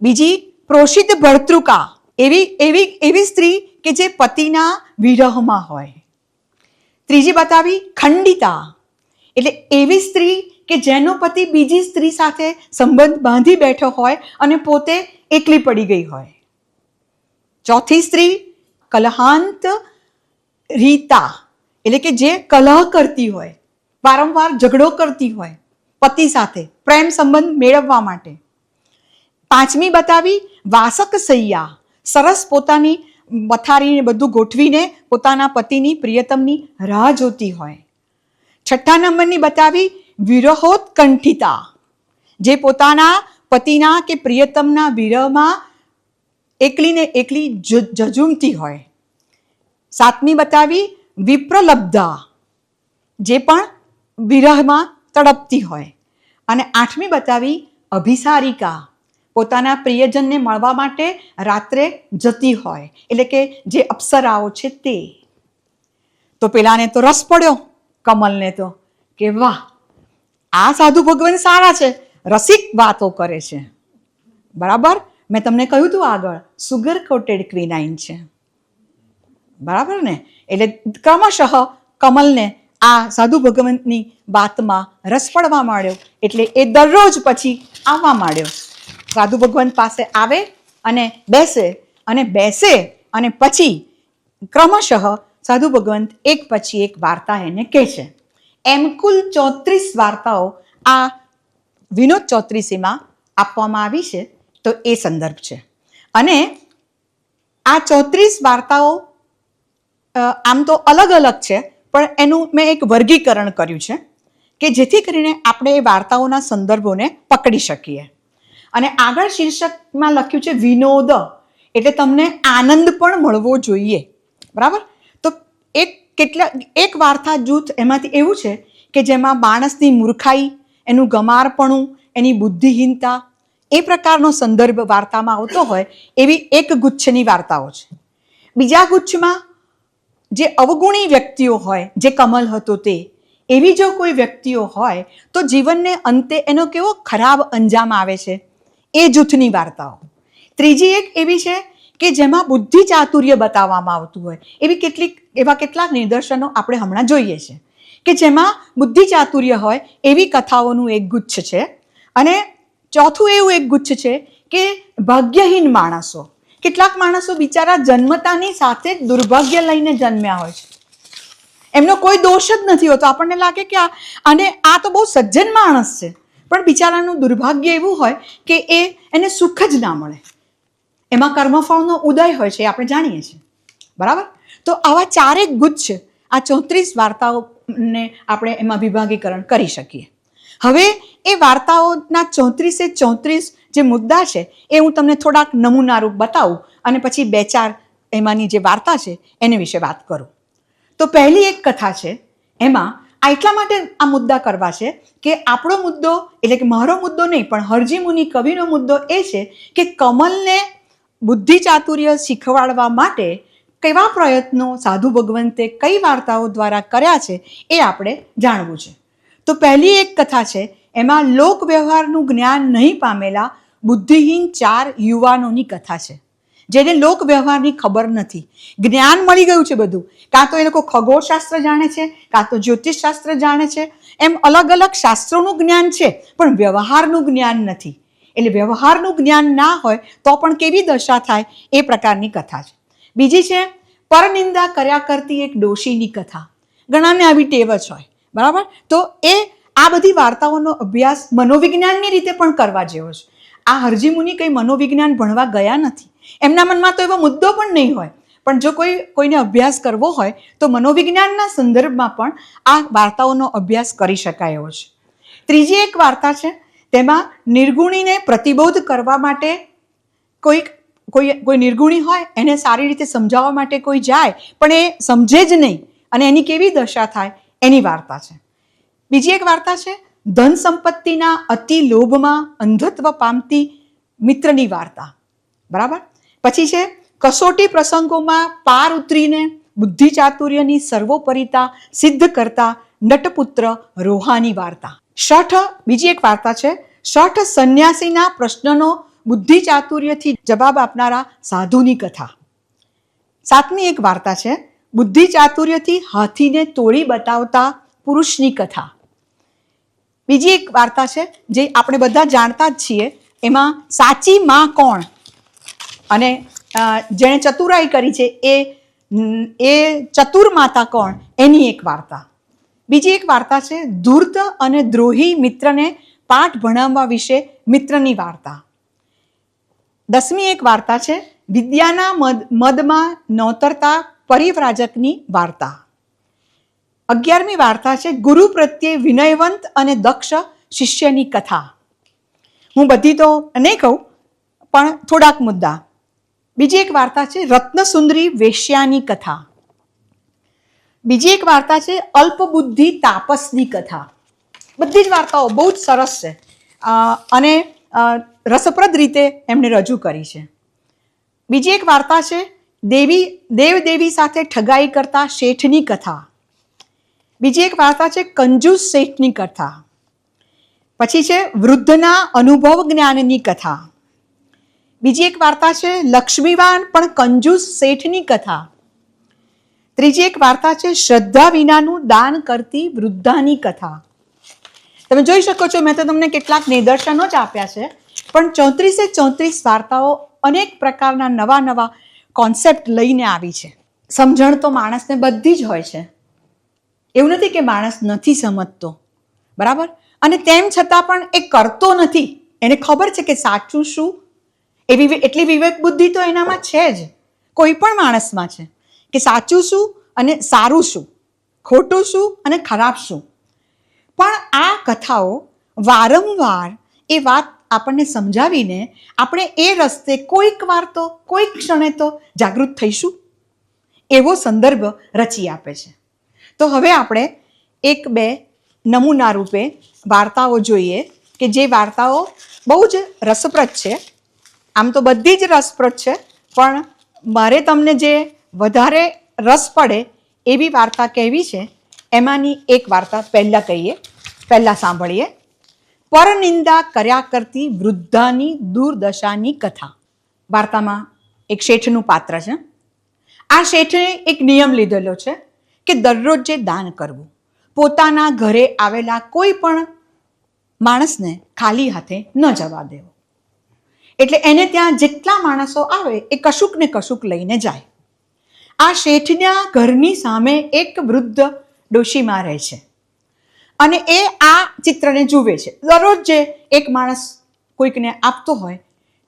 બીજી પ્રોષિત ભર્તૃકા, એવી સ્ત્રી કે જે પતિના વિરહમાં હોય. ત્રીજી બતાવી ખંડિતા, એટલે એવી સ્ત્રી કે જેનો પતિ બીજી સ્ત્રી સાથે સંબંધ બાંધી બેઠો હોય અને પોતે એકલી પડી ગઈ હોય. ચોથી સ્ત્રી કલહાંત રીતા, એટલે કે જે કલહ કરતી હોય, વારંવાર ઝઘડો કરતી હોય પતિ સાથે પ્રેમ સંબંધ મેળવવા માટે. પાંચમી બતાવી વાસક સૈયા, સરસ પોતાની પથારીને બધું ગોઠવીને પોતાના પતિની પ્રિયતમની રાહ જોતી હોય. છઠ્ઠા નંબરની બતાવી વિરહોત્કંઠિતા, જે પોતાના પતિના કે પ્રિયતમના વિરહમાં એકલીને એકલી ઝઝૂમતી હોય. સાતમી બતાવી વિપ્રલબ્ધા, જે પણ વિરહમાં તડપતી હોય. અને આઠમી બતાવી અભિસારિકા, પોતાના પ્રિયજનને મળવા માટે રાત્રે જતી હોય, એટલે કે જે અપ્સરાઓ છે તે. તો પેલાને તો રસ પડ્યો, કમલને તો, કે વાહ, આ સાધુ ભગવાન સારા છે, રસિક વાતો કરે છે. બરાબર, મેં તમને કહ્યું હતું આગળ, સુગર કોટેડ ક્વિનાઇન છે. બરાબર ને? એટલે ક્રમશઃ કમલને આ સાધુ ભગવંતની વાતમાં રસ પડવા માંડ્યો, એટલે એ દરરોજ પછી આવવા માંડ્યો. સાધુ ભગવંત પાસે આવે અને બેસે અને પછી ક્રમશઃ સાધુ ભગવંત એક પછી એક વાર્તા એને કહે છે. એમ કુલ 34 વાર્તાઓ આ વિનોદ ચોત્રીસીમાં આપવામાં આવી છે. તો એ સંદર્ભ છે. અને આ 34 વાર્તાઓ આમ તો અલગ અલગ છે, પણ એનું મેં એક વર્ગીકરણ કર્યું છે કે જેથી કરીને આપણે એ વાર્તાઓના સંદર્ભોને પકડી શકીએ. અને આગળ શીર્ષકમાં લખ્યું છે વિનોદ, એટલે તમને આનંદ પણ મળવો જોઈએ. બરાબર? તો એક વાર્તા જૂથ એમાંથી એવું છે કે જેમાં માણસની મૂર્ખાઈ, એનું ગમારપણું, એની બુદ્ધિહીનતા, એ પ્રકારનો સંદર્ભ વાર્તામાં આવતો હોય એવી એક ગુચ્છની વાર્તાઓ છે. બીજા ગુચ્છમાં જે અવગુણી વ્યક્તિઓ હોય, જે કમલ હતો તે, એવી જો કોઈ વ્યક્તિઓ હોય તો જીવનને અંતે એનો કેવો ખરાબ અંજામ આવે છે, એ જૂથની વાર્તાઓ. ત્રીજી એક એવી છે કે જેમાં બુદ્ધિ ચાતુર્ય બતાવવામાં આવતું હોય, એવા કેટલાક નિદર્શનો આપણે હમણાં જોઈએ છે કે જેમાં બુદ્ધિ ચાતુર્ય હોય એવી કથાઓનું એક ગુચ્છ છે. અને ચોથું એવું એક ગુચ્છ છે કે ભાગ્યહીન માણસો, કેટલાક માણસો બિચારા જન્મતાની સાથે જ દુર્ભાગ્ય લઈને જન્મ્યા હોય છે. એમનો કોઈ દોષ જ નથી હોતો. આપણને લાગે કે આ તો બહુ સજ્જન માણસ છે, પણ બિચારાનું દુર્ભાગ્ય એવું હોય કે એને સુખ જ ના મળે. એમાં કર્મફળનો ઉદય હોય છે, આપણે જાણીએ છીએ. બરાબર? તો આવા ચારેક ગુચ્છ, આ 34 વાર્તાઓને આપણે એમાં વિભાગીકરણ કરી શકીએ. હવે એ વાર્તાઓના 34 જે મુદ્દા છે એ હું તમને થોડાક નમૂનારૂપ બતાવું અને પછી 2-4 એમાંની જે વાર્તા છે એને વિશે વાત કરું. તો પહેલી એક કથા છે, એમાં એટલા માટે આ મુદ્દા કરવા છે કે આપણો મુદ્દો, એટલે કે મારો મુદ્દો નહીં, પણ હરજી મુનિ કવિનો મુદ્દો એ છે કે કમલને બુદ્ધિ ચાતુર્ય શીખવાડવા માટે કેવા પ્રયત્નો સાધુ ભગવંતે કઈ વાર્તાઓ દ્વારા કર્યા છે એ આપણે જાણવું છે. તો પહેલી એક કથા છે, એમાં લોક વ્યવહારનું જ્ઞાન નહીં પામેલા બુદ્ધિહીન 4 યુવાનોની કથા છે, જેને લોક વ્યવહારની ખબર નથી. જ્ઞાન મળી ગયું છે બધું, કાં તો એ લોકો ખગોળશાસ્ત્ર જાણે છે, કાં તો જ્યોતિષશાસ્ત્ર જાણે છે, એમ અલગ અલગ શાસ્ત્રોનું જ્ઞાન છે, પણ વ્યવહારનું જ્ઞાન નથી. એટલે વ્યવહારનું જ્ઞાન ના હોય તો પણ કેવી દશા થાય એ પ્રકારની કથા છે. બીજી છે પરનિંદા કર્યા કરતી એક ડોશીની કથા. ઘણાને આવી ટેવ જ હોય. બરાબર? તો આ બધી વાર્તાઓનો અભ્યાસ મનોવિજ્ઞાનની રીતે પણ કરવા જેવો છે. આ હરજી મુનિ કંઈ મનોવિજ્ઞાન ભણવા ગયા નથી, એમના મનમાં તો એવો મુદ્દો પણ નહીં હોય, પણ જો કોઈને અભ્યાસ કરવો હોય તો મનોવિજ્ઞાનના સંદર્ભમાં પણ આ વાર્તાઓનો અભ્યાસ કરી શકાય એવો છે. ત્રીજી એક વાર્તા છે, તેમાં નિર્ગુણીને પ્રતિબોધ કરવા માટે કોઈ નિર્ગુણી હોય એને સારી રીતે સમજાવવા માટે કોઈ જાય, પણ એ સમજે જ નહીં અને એની કેવી દશા થાય એની વાર્તા છે. બીજી એક વાર્તા છે ધન સંપત્તિના અતિ લોભમાં અંધત્વ પામતી મિત્રની વાર્તા. બરાબર. પછી છે કસોટી પ્રસંગોમાં પાર ઉતરીને બુદ્ધિ ચાતુર્યની સર્વોપરિતા સિદ્ધ કરતા નટપુત્ર રોહાની વાર્તા. બીજી એક વાર્તા છે શઠ સંન્યાસીના પ્રશ્નનો બુદ્ધિ ચાતુર્યથી જવાબ આપનારા સાધુની કથા. 7મી એક વાર્તા છે બુદ્ધિ ચાતુર્યથી હાથીને તોડી બતાવતા પુરુષની કથા. બીજી એક વાર્તા છે જે આપણે બધા જાણતા જ છીએ, એમાં સાચી માં કોણ અને જેણે ચતુરાઈ કરી છે એ ચતુર માતા કોણ એની એક વાર્તા. બીજી એક વાર્તા છે ધૂર્ત અને દ્રોહી મિત્રને પાઠ ભણાવવા વિશે મિત્રની વાર્તા. 10મી એક વાર્તા છે વિદ્યાના મદમાં નોતરતા પરિવ્રાજકની વાર્તા. 11મી વાર્તા છે ગુરુ પ્રત્યે વિનયવંત અને દક્ષ શિષ્યની કથા. હું બધી તો નહીં કહું, પણ થોડાક મુદ્દા. બીજી એક વાર્તા છે રત્નસુંદરી વેશ્યાની કથા. બીજી એક વાર્તા છે અલ્પબુદ્ધિ તાપસની કથા. બધી જ વાર્તાઓ બહુ જ સરસ છે અને રસપ્રદ રીતે એમણે રજૂ કરી છે. બીજી એક વાર્તા છે દેવદેવી સાથે ઠગાઈ કરતા શેઠની કથા. બીજી એક વાર્તા છે કંજૂસ શેઠની કથા. પછી છે વૃદ્ધના અનુભવ જ્ઞાનની કથા. બીજી એક વાર્તા છે લક્ષ્મીવાન પણ કંજૂસ શેઠની કથા. ત્રીજી એક વાર્તા છે શ્રદ્ધા વિનાનું દાન કરતી વૃદ્ધાની કથા. તમે જોઈ શકો છો, મેં તો તમને કેટલાક નિદર્શનો જ આપ્યા છે, પણ 34 વાર્તાઓ અનેક પ્રકારના નવા કોન્સેપ્ટ લઈને આવી છે. સમજણ તો માણસને બધી જ હોય છે, એવું નથી કે માણસ નથી સમજતો. બરાબર. અને તેમ છતાં પણ એ કરતો નથી. એને ખબર છે કે સાચું શું, એટલી વિવેક બુદ્ધિ તો એનામાં છે જ, કોઈ પણ માણસમાં છે કે સાચું શું અને સારું શું, ખોટું શું અને ખરાબ શું. પણ આ કથાઓ વારંવાર એ વાત આપણને સમજાવીને આપણે એ રસ્તે કોઈક વાર તો કોઈક ક્ષણે તો જાગૃત થઈશું એવો સંદર્ભ રચી આપે છે. તો હવે આપણે 1-2 નમૂના રૂપે વાર્તાઓ જોઈએ કે જે વાર્તાઓ બહુ જ રસપ્રદ છે. આમ તો બધી જ રસપ્રદ છે, પણ મારે તમને જે વધારે રસ પડે એવી વાર્તા કહેવી છે. એમાંની એક વાર્તા પહેલા સાંભળીએ. પરનિંદા કર્યા કરતી વૃદ્ધાની દુર્દશાની કથા. વાર્તામાં એક શેઠનું પાત્ર છે. આ શેઠે એક નિયમ લીધેલો છે કે દરરોજ જે દાન કરવું, પોતાના ઘરે આવેલા કોઈ પણ માણસને ખાલી હાથે ન જવા દેવો. એટલે એને ત્યાં જેટલા માણસો આવે એ કશુંક ને કશુંક લઈને જાય. આ શેઠના ઘરની સામે એક વૃદ્ધ ડોશીમાં રહે છે અને એ આ ચિત્રને જુએ છે. દરરોજ જે એક માણસ કોઈકને આપતો હોય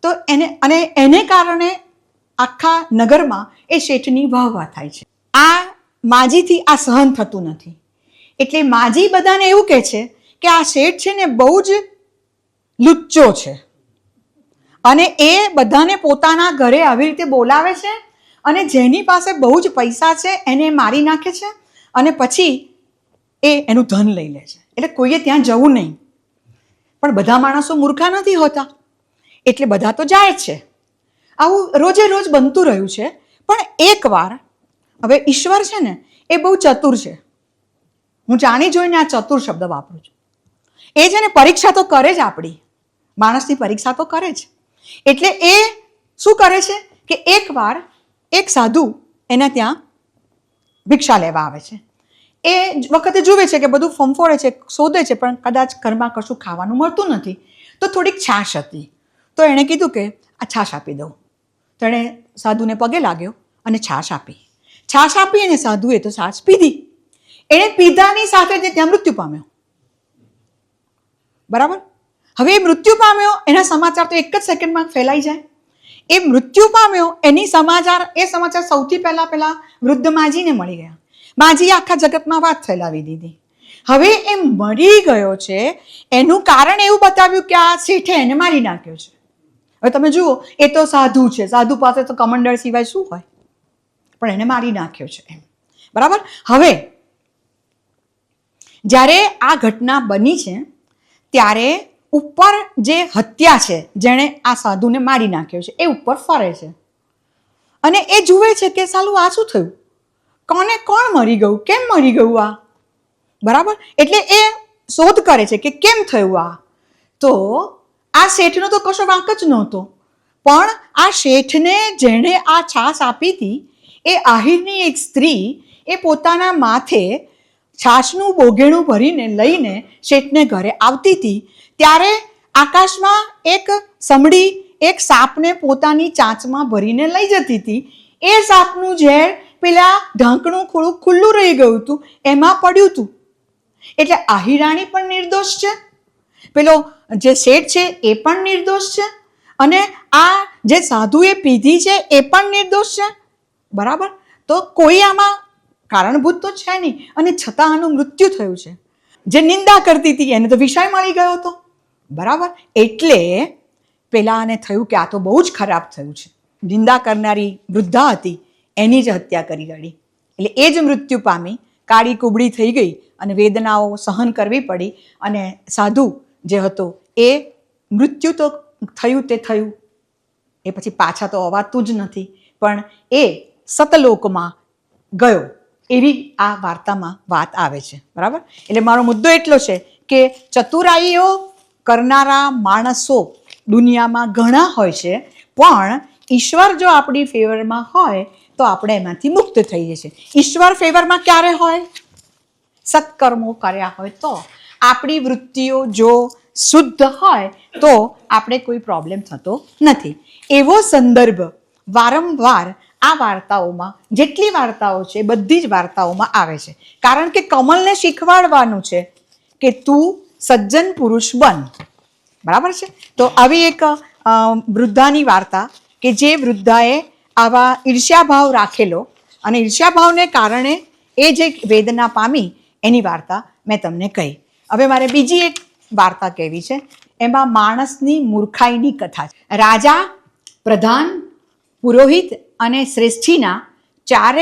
તો એને કારણે આખા નગરમાં એ શેઠની વાહવા થાય છે. આ માજીથી આ સહન થતું નથી, એટલે માજી બધાને એવું કહે છે કે આ શેઠ છે ને બહુ જ લુચ્ચો છે અને એ બધાને પોતાના ઘરે આવી રીતે બોલાવે છે અને જેની પાસે બહુ જ પૈસા છે એને મારી નાખે છે અને પછી એનું ધન લઈ લે છે. એટલે કોઈએ ત્યાં જવું નહીં. પણ બધા માણસો મૂર્ખા નથી હોતા, એટલે બધા તો જાય જ છે. આવું રોજે રોજ બનતું રહ્યું છે. પણ એકવાર હવે ઈશ્વર છે ને એ બહુ ચતુર છે. હું જાણી જોઈને આ ચતુર શબ્દ વાપરું છું. એ છે ને પરીક્ષા તો કરે જ, આપણી માણસની પરીક્ષા તો કરે જ. એટલે એ શું કરે છે કે એકવાર એક સાધુ એના ત્યાં ભિક્ષા લેવા આવે છે. એ વખતે જુએ છે કે બધું ફંફોડે છે, શોધે છે, પણ કદાચ ઘરમાં કશું ખાવાનું મળતું નથી. તો થોડીક છાશ હતી, તો એણે કીધું કે આ છાશ આપી દઉં. તો એણે સાધુને પગે લાગ્યો અને છાશ આપી. છાશ આપી અને સાધુએ તો છાશ પીધી. એણે પીધાની સાથે જ ત્યાં મૃત્યુ પામ્યો. બરાબર. હવે એ મૃત્યુ પામ્યો, એના સમાચાર તો એક જ સેકન્ડમાં ફેલાઈ જાય. એ મૃત્યુ પામ્યો એ સમાચાર સૌથી પહેલા વૃદ્ધ માજીને મળી ગયા. માજીએ આખા જગતમાં વાત ફેલાવી દીધી. હવે એ મરી ગયો છે એનું કારણ એવું બતાવ્યું કે આ શેઠે એને મારી નાખ્યો છે. હવે તમે જુઓ, એ તો સાધુ છે, સાધુ પાસે તો કમંડળ સિવાય શું હોય, પણ એને મારી નાખ્યો છે એમ. બરાબર. હવે જ્યારે આ ઘટના બની છે ત્યારે ઉપર જે હત્યા છે, જેણે આ સાધુને મારી નાખ્યો છે, એ ઉપર ફરે છે અને એ જુએ છે કે સાલું આ શું થયું, કોણ મરી ગયું, કેમ મરી ગયું આ. બરાબર. એટલે એ શોધ કરે છે કે કેમ થયું આ. તો આ શેઠનો તો કશો વાંક જ નહોતો, પણ આ શેઠને જેણે આ છાશ આપી હતી એ આહિરની એક સ્ત્રી એ પોતાના માથે છાશનું બોઘેણું ભરીને લઈને શેઠને ઘરે આવતી હતી ત્યારે આકાશમાં એક સમડી એક સાપને પોતાની ચાંચમાં ભરીને લઈ જતી હતી. એ સાપનું ઝેર પેલા ઢાંકણું થોડું ખુલ્લું રહી ગયું હતું, એમાં પડ્યું હતું. એટલે આહિરાણી પણ નિર્દોષ છે, પેલો જે શેઠ છે એ પણ નિર્દોષ છે, અને આ જે સાધુએ પીધી છે એ પણ નિર્દોષ છે. બરાબર. તો કોઈ આમાં કારણભૂત તો છે નહીં, અને છતાં આનું મૃત્યુ થયું છે. જે નિંદા કરતી હતી એને તો વિષય મળી ગયો હતો. બરાબર. એટલે પેલાને થયું કે આ તો બહુ જ ખરાબ થયું છે. નિંદા કરનારી વૃદ્ધા હતી એની જ હત્યા કરી કાઢી. એટલે એ જ મૃત્યુ પામી, કાળી કુબડી થઈ ગઈ અને વેદનાઓ સહન કરવી પડી. અને સાધુ જે હતો એ મૃત્યુ તો થયું તે થયું, એ પછી પાછા તો અવાતું જ નથી, પણ એ સતલોકમાં ગયો એવી આ વાર્તામાં વાત આવે છે. બરાબર. એટલે મારો મુદ્દો એટલો છે કે ચતુરાઈઓ કરનારા માણસો દુનિયામાં ઘણા હોય છે, પણ ઈશ્વર જો આપણી ફેવરમાં હોય તો આપણે એમાંથી મુક્ત થઈએ છીએ. ઈશ્વર ફેવરમાં ક્યારે હોય? સત્કર્મો કર્યા હોય તો. આપણી વૃત્તિઓ જો શુદ્ધ હોય તો આપણે કોઈ પ્રોબ્લેમ થતો નથી. એવો સંદર્ભ વારંવાર આ વાર્તાઓમાં, જેટલી વાર્તાઓ છે બધી જ વાર્તાઓમાં આવે છે, કારણ કે કમલને શીખવાડવાનું છે કે તું સજ્જન પુરુષ બન. બરાબર છે. તો આવી એક વૃદ્ધાની વાર્તા કે જે વૃદ્ધાએ આવા ઈર્ષ્યાભાવ રાખેલો અને ઈર્ષ્યાભાવને કારણે એ જે વેદના પામી એની વાર્તા મેં તમને કહી. હવે મારે બીજી એક વાર્તા કહેવી છે. એમાં માણસની મૂર્ખાઈની કથા છે. રાજા, પ્રધાન, પુરોહિત અને શ્રેષ્ઠીના ચાર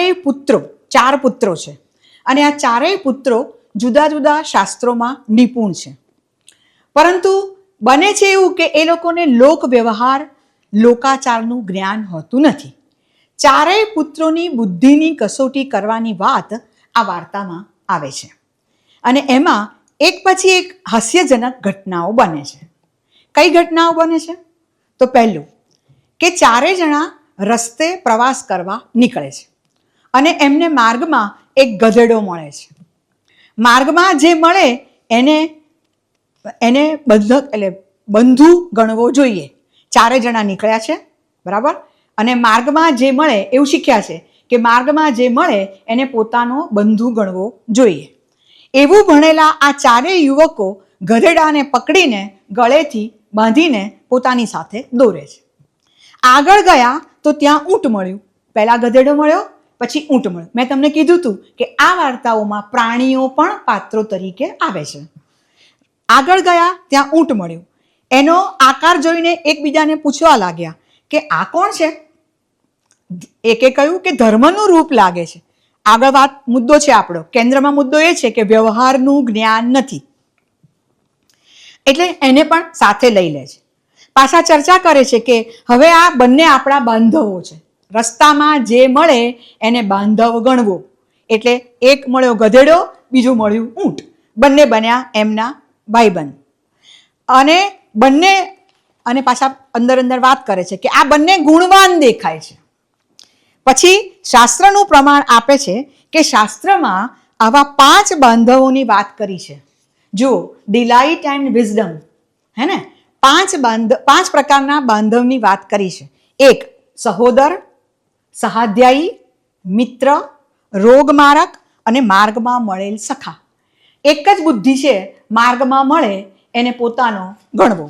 પુત્રો છે, અને આ ચારેય પુત્રો જુદા જુદા શાસ્ત્રોમાં નિપુણ છે. પરંતુ બને છે એવું કે એ લોકોને લોક વ્યવહાર, લોકાચારનું જ્ઞાન હોતું નથી. ચારેય પુત્રોની બુદ્ધિની કસોટી કરવાની વાત આ વાર્તામાં આવે છે, અને એમાં એક પછી એક હાસ્યજનક ઘટનાઓ બને છે. કઈ ઘટનાઓ બને છે? તો પહેલું કે ચારે જણા રસ્તે પ્રવાસ કરવા નીકળે છે, અને એમને માર્ગમાં એક ગધેડો મળે છે. માર્ગમાં જે મળે એને બંધુ ગણવો જોઈએ. ચારે જણા નીકળ્યા છે. બરાબર. અને માર્ગમાં જે મળે એવું શીખ્યા છે કે માર્ગમાં જે મળે એને પોતાનો બંધુ ગણવો જોઈએ. એવું ભણેલા આ ચારેય યુવકો ગધેડાને પકડીને ગળેથી બાંધીને પોતાની સાથે દોરે છે. આગળ ગયા તો ત્યાં ઊંટ મળ્યું. પહેલા ગધેડો મળ્યો, પછી ઊંટ મળ્યું. મેં તમને કીધું હતું કે આ વાર્તાઓમાં પ્રાણીઓ પણ પાત્રો તરીકે આવે છે. આગળ ગયા ત્યાં ઊંટ મળ્યું. એનો આકાર જોઈને એકબીજાને પૂછવા લાગ્યા કે આ કોણ છે? એકે કહ્યું કે ધર્મનું રૂપ લાગે છે. આગળ મુદ્દો છે આપણો, કેન્દ્રમાં મુદ્દો એ છે કે વ્યવહારનું જ્ઞાન નથી, એટલે એને પણ સાથે લઈ લે છે. પાછા ચર્ચા કરે છે કે હવે આ બંને આપણા બાંધવો છે, રસ્તામાં જે મળે એને બાંધવ ગણવો. એટલે એક મળ્યો ગધેડો, બીજું મળ્યું ઊંટ. બંને બન્યા એમના ભાઈબંધ. અને પાછા અંદર વાત કરે છે કે આ બંને ગુણવાન દેખાય છે. પછી શાસ્ત્રનું પ્રમાણ આપે છે કે શાસ્ત્રમાં આવા 5 બાંધવોની વાત કરી છે. જુઓ, ડિલાઇટ એન્ડ વિઝડમ, હે ને? 5 પ્રકારના બાંધવની વાત કરી છે. એક સહોદર, સહાધ્યાયી, મિત્ર, રોગમારક અને માર્ગમાં મળેલ સખા. એક જ બુદ્ધિ છે, માર્ગમાં મળે એને પોતાનો ગણવો.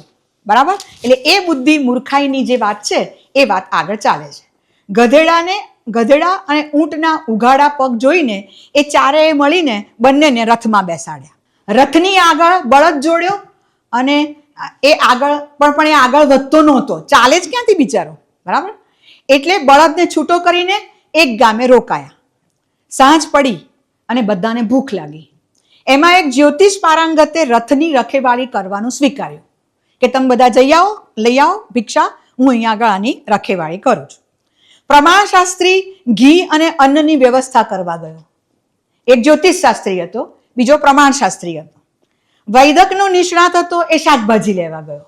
બરાબર. એટલે એ બુદ્ધિ મૂર્ખાઈની જે વાત છે એ વાત આગળ ચાલે છે. ગધેડા અને ઊંટના ઉઘાડા પગ જોઈને એ ચારેય મળીને બંનેને રથમાં બેસાડ્યા. રથની આગળ બળદ જોડ્યો અને એ આગળ પણ એ આગળ વધતો નહોતો, ચાલે જ ક્યાંથી બિચારો, બરાબર. એટલે બળદને છૂટો કરીને એક ગામે રોકાયા. સાંજ પડી અને બધાને ભૂખ લાગી. એમાં એક જ્યોતિષ પારંગતે રથની રખેવાળી કરવાનું સ્વીકાર્યું કે તમે બધા જઈ આવો, લઈ આવો ભિક્ષા, હું અહીંયા આગળ આની રખેવાળી કરું છું. પ્રમાણશાસ્ત્રી ઘી અને અન્નની વ્યવસ્થા કરવા ગયો. એક જ્યોતિષ શાસ્ત્રી હતો, બીજો પ્રમાણશાસ્ત્રી હતો. વૈદકનો નિષ્ણાત હતો, એ શાકભાજી લેવા ગયો,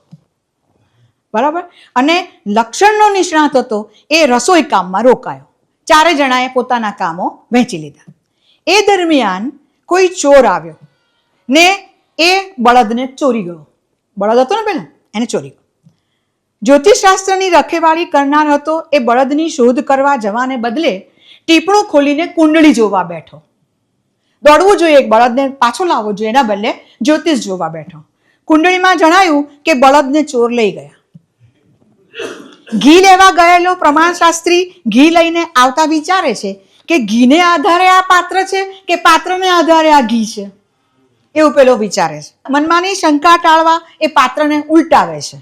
બરાબર. અને લક્ષણનો નિષ્ણાત હતો, એ રસોઈ કામમાં રોકાયો. ચારે જણાએ પોતાના કામો વહેંચી લીધા. એ દરમિયાન કોઈ ચોર આવ્યો ને એ બળદને ચોરી ગયો. બળદ હતો ને પેલા, એને ચોરી ગયો. જ્યોતિષશાસ્ત્રની રખેવાળી કરનાર હતો, એ બળદની શોધ કરવા જવાને બદલે ટીપણું ખોલીને કુંડળી જોવા બેઠો. દોડવું જોઈએ, બળદને પાછો લાવવો જોઈએ, એના બદલે જ્યોતિષ જોવા બેઠો. કુંડળીમાં જણાયું કે બળદને ચોર લઈ ગયા. ઘી લેવા ગયેલો પ્રમાણશાસ્ત્રી ઘી લઈને આવતા વિચારે છે કે ઘીને આધારે આ પાત્ર છે કે પાત્રને આધારે આ ઘી છે, એવું પેલો વિચારે છે. મનમાંની શંકા ટાળવા એ પાત્રને ઉલટાવે છે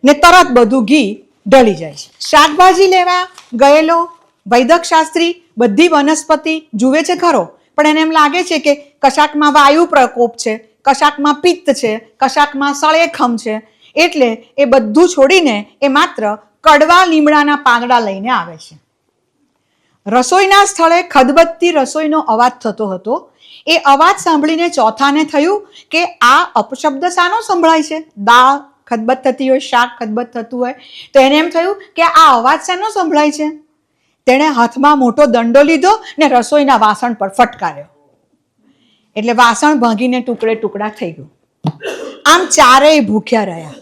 ને તરત બધું ઘી ઢળી જાય છે. શાકભાજી લેવા ગયેલો વૈદક શાસ્ત્રી બધી વનસ્પતિ જુએ છે ખરો, પણ એને એમ લાગે છે કે કશાકમાં વાયુ પ્રકોપ છે, કશાકમાં પિત્ત છે, કશાકમાં સળેખમ છે. એટલે એ બધું છોડીને એ માત્ર કડવા લીમડાના પાંદડા લઈને આવે છે. રસોઈના સ્થળે ખદબદતી રસોઈનો અવાજ થતો હતો. એ અવાજ સાંભળીને ચોથાને થયું કે આ અપશબ્દ શાનો સંભળાય છે? દાળ ખદબદ થતી હોય, શાક ખદબદ થતું હોય, તો એને એમ થયું કે આ અવાજ શાનો સંભળાય છે. તેણે હાથમાં મોટો દંડો લીધો ને રસોઈના વાસણ પર ફટકાર્યો. એટલે વાસણ ભાંગીને ટુકડે ટુકડા થઈ ગયું. આમ ચારેય ભૂખ્યા રહ્યા.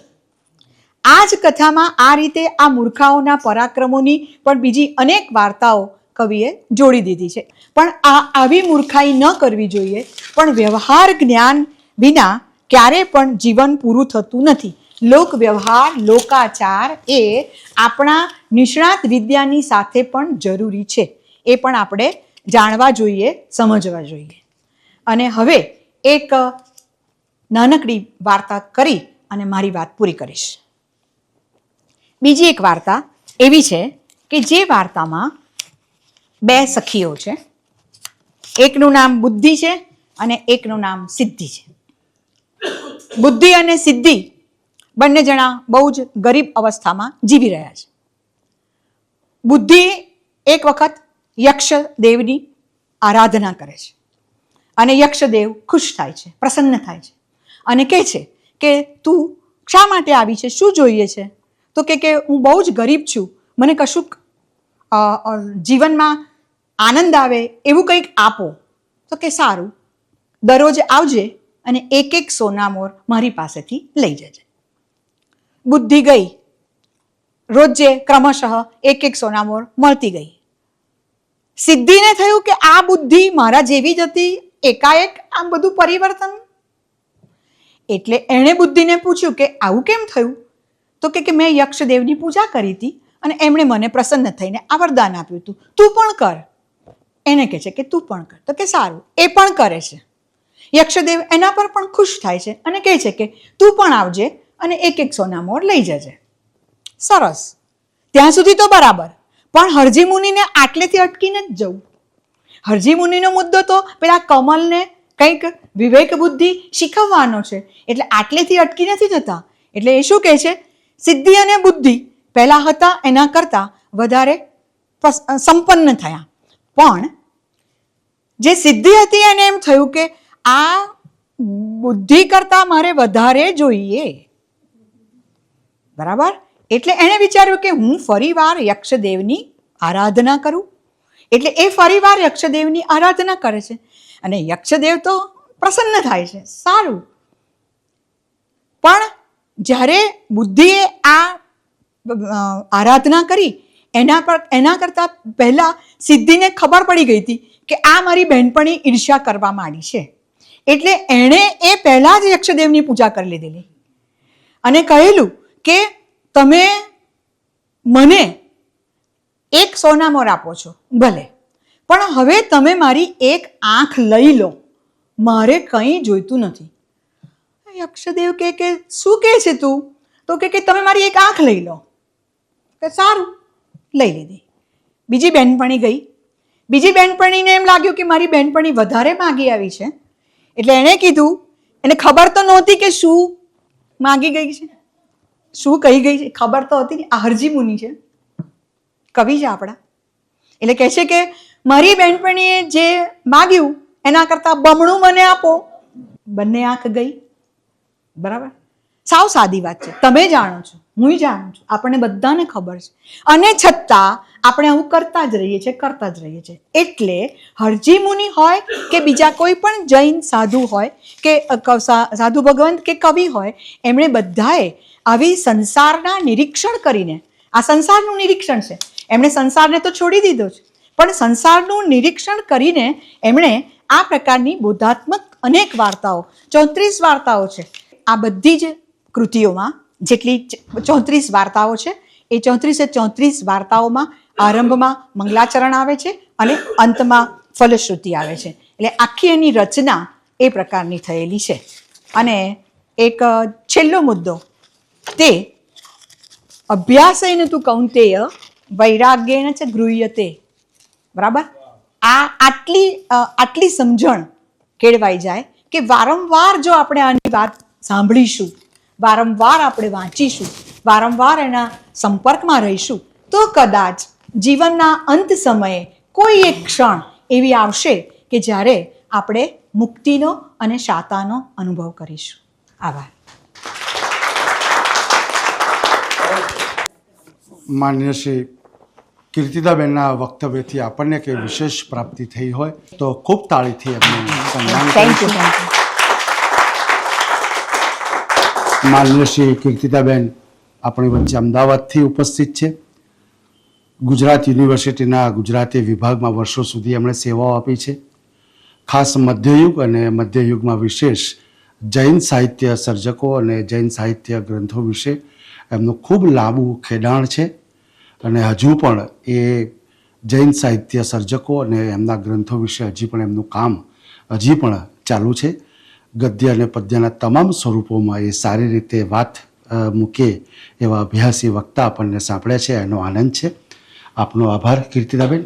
આ જ કથામાં આ રીતે આ મૂર્ખાઓના પરાક્રમોની પણ બીજી અનેક વાર્તાઓ કવિએ જોડી દીધી છે. પણ આવી મૂર્ખાઈ ન કરવી જોઈએ. પણ વ્યવહાર જ્ઞાન વિના ક્યારે પણ જીવન પૂરું થતું નથી. લોક વ્યવહાર, લોકાચાર એ આપણા નિષ્ણાત વિદ્યાની સાથે પણ જરૂરી છે. એ પણ આપણે જાણવા જોઈએ, સમજવા જોઈએ. અને હવે એક નાનકડી વાર્તા કરી અને મારી વાત પૂરી કરીશ. બીજી એક વાર્તા એવી છે કે જે વાર્તામાં બે સખીઓ છે. એકનું નામ બુદ્ધિ છે અને એકનું નામ સિદ્ધિ છે. બુદ્ધિ અને સિદ્ધિ બંને જણા બહુ જ ગરીબ અવસ્થામાં જીવી રહ્યા છે. બુદ્ધિ એક વખત યક્ષદેવની આરાધના કરે છે અને યક્ષદેવ ખુશ થાય છે, પ્રસન્ન થાય છે અને કહે છે કે તું શા માટે આવી છે, શું જોઈએ છે? તો કે હું બહુ જ ગરીબ છું, મને કશુંક જીવનમાં આનંદ આવે એવું કંઈક આપો. તો કે સારું, દરરોજ આવજે અને એક એક સોનામોર મારી પાસેથી લઈ જજે. બુદ્ધિ ગઈ, રોજે ક્રમશઃ એક એક સોનામોર મળતી ગઈ. સિદ્ધિને થયું કે આ બુદ્ધિ મારા જેવી જ હતી, એકાએક આમ બધું પરિવર્તન. એટલે એણે બુદ્ધિને પૂછ્યું કે આવું કેમ થયું? તો કે મેં યક્ષદેવની પૂજા કરી હતી અને એમણે મને પ્રસન્ન થઈને આ વરદાન આપ્યું હતું, તું પણ કર. એને કહે છે કે તું પણ કર. તો કે સારું, એ પણ કરે છે. યક્ષદેવ એના પર પણ ખુશ થાય છે અને કહે છે કે તું પણ આવજે અને એક એક સોનામોર લઈ જજે. સરસ, ત્યાં સુધી તો બરાબર. પણ હરજી મુનિને આટલેથી અટકીને જ જવું. હરજી મુનિનો મુદ્દો તો પેલા કમલને કંઈક વિવેક બુદ્ધિ શીખવવાનો છે. એટલે આટલેથી અટકી નથી જતા. એટલે એ શું કહે છે, સિદ્ધિ અને બુદ્ધિ પહેલા હતા એના કરતાં વધારે સંપન્ન થયા. પણ જે સિદ્ધિ હતી એને એમ થયું કે આ બુદ્ધિ કરતાં મારે વધારે જોઈએ, બરાબર. એટલે એણે વિચાર્યું કે હું ફરીવાર યક્ષદેવની આરાધના કરું. એટલે એ ફરીવાર યક્ષદેવની આરાધના કરે છે અને યક્ષદેવ તો પ્રસન્ન થાય છે. સારું. પણ જ્યારે બુદ્ધિએ આ આરાધના કરી એના કરતાં પહેલાં સિદ્ધિને ખબર પડી ગઈ હતી કે આ મારી બહેનપણી ઈર્ષ્યા કરવા માંડી છે. એટલે એણે એ પહેલાં જ યક્ષદેવની પૂજા કરી લીધેલી અને કહેલું કે તમે મને એક સોનામોર આપો છો, ભલે, પણ હવે તમે મારી એક આંખ લઈ લો, મારે કંઈ જોઈતું નથી. યક્ષદેવ કે શું કહે છે તું? તો કે તમે મારી એક આંખ લઈ લો. કે સારું, લઈ લીધી. બીજી બહેનપણી ગઈ. બીજી બહેનપણીને એમ લાગ્યું કે મારી બહેનપણી વધારે માગી આવી છે, એટલે એણે કીધું, એને ખબર તો નહોતી કે શું માગી ગઈ છે, શું કહી ગઈ છે, ખબર તો હતી ને. આ હરજી મુનિ છે, કવિ છે આપણા. એટલે કહે છે કે મારી બહેનપણીએ જે માગ્યું એના કરતાં બમણું મને આપો. બંને આંખ ગઈ. બરાબર, સાવ સાદી વાત છે. તમે જાણો છો, હું જાણું છું, આપણને બધાને ખબર છે, અને છતાં આપણે આવું કરતા જ રહીએ છીએ. એટલે હરજી મુનિ હોય કે બીજા કોઈ પણ જૈન સાધુ હોય કે સાધુ ભગવંત કે કવિ હોય, એમણે બધાએ આવી સંસારના નિરીક્ષણ કરીને, આ સંસારનું નિરીક્ષણ છે, એમણે સંસારને તો છોડી દીધો છે, પણ સંસારનું નિરીક્ષણ કરીને એમણે આ પ્રકારની બોધાત્મક અનેક વાર્તાઓ, 34 વાર્તાઓ છે. આ બધી જ કૃતિઓમાં જેટલી 34 વાર્તાઓ છે, એ 34 વાર્તાઓમાં આરંભમાં મંગલાચરણ આવે છે અને અંતમાં ફલશ્રુતિ આવે છે. એટલે આખી એની રચના એ પ્રકારની થયેલી છે. અને એક છેલ્લો મુદ્દો, તે અભ્યાસેન તુ કૌંતેય વૈરાગ્યેન ચ ગૃહ્યતે. બરાબર, આટલી સમજણ કેળવાઈ જાય કે વારંવાર જો આપણે આની વાત સાંભળીશું, વારંવાર આપણે વાંચીશું, વારંવાર એના સંપર્કમાં રહીશું, તો કદાચ જીવનના અંત સમયે કોઈ એક ક્ષણ એવી આવશે કે જ્યારે આપણે મુક્તિનો અને શાતાનો અનુભવ કરીશું. આભાર. માન્ય શ્રી કીર્તિદાબેનના વક્તવ્યથી આપણને કંઈ વિશેષ પ્રાપ્તિ થઈ હોય તો ખૂબ તાળીથી એમનું સન્માન થેન્ક યુ. માન્ય શ્રી કીર્તિદાબેન આપણી વચ્ચે અમદાવાદથી ઉપસ્થિત છે. ગુજરાત યુનિવર્સિટીના ગુજરાતી વિભાગમાં વર્ષો સુધી એમણે સેવાઓ આપી છે. ખાસ મધ્યયુગ અને મધ્યયુગમાં વિશેષ જૈન સાહિત્ય સર્જકો અને જૈન સાહિત્ય ગ્રંથો વિશે એમનું ખૂબ લાંબુ ખેડાણ છે, અને હજુ પણ એ જૈન સાહિત્ય સર્જકો અને એમના ગ્રંથો વિશે હજી પણ એમનું કામ હજી પણ ચાલુ છે. ગદ્ય અને પદ્યના તમામ સ્વરૂપોમાં એ સારી રીતે વાત મૂકે એવા અભ્યાસી વક્તા આપણને સાંભળ્યા છે, એનો આનંદ છે. આપનો આભાર કીર્તિદાબેન.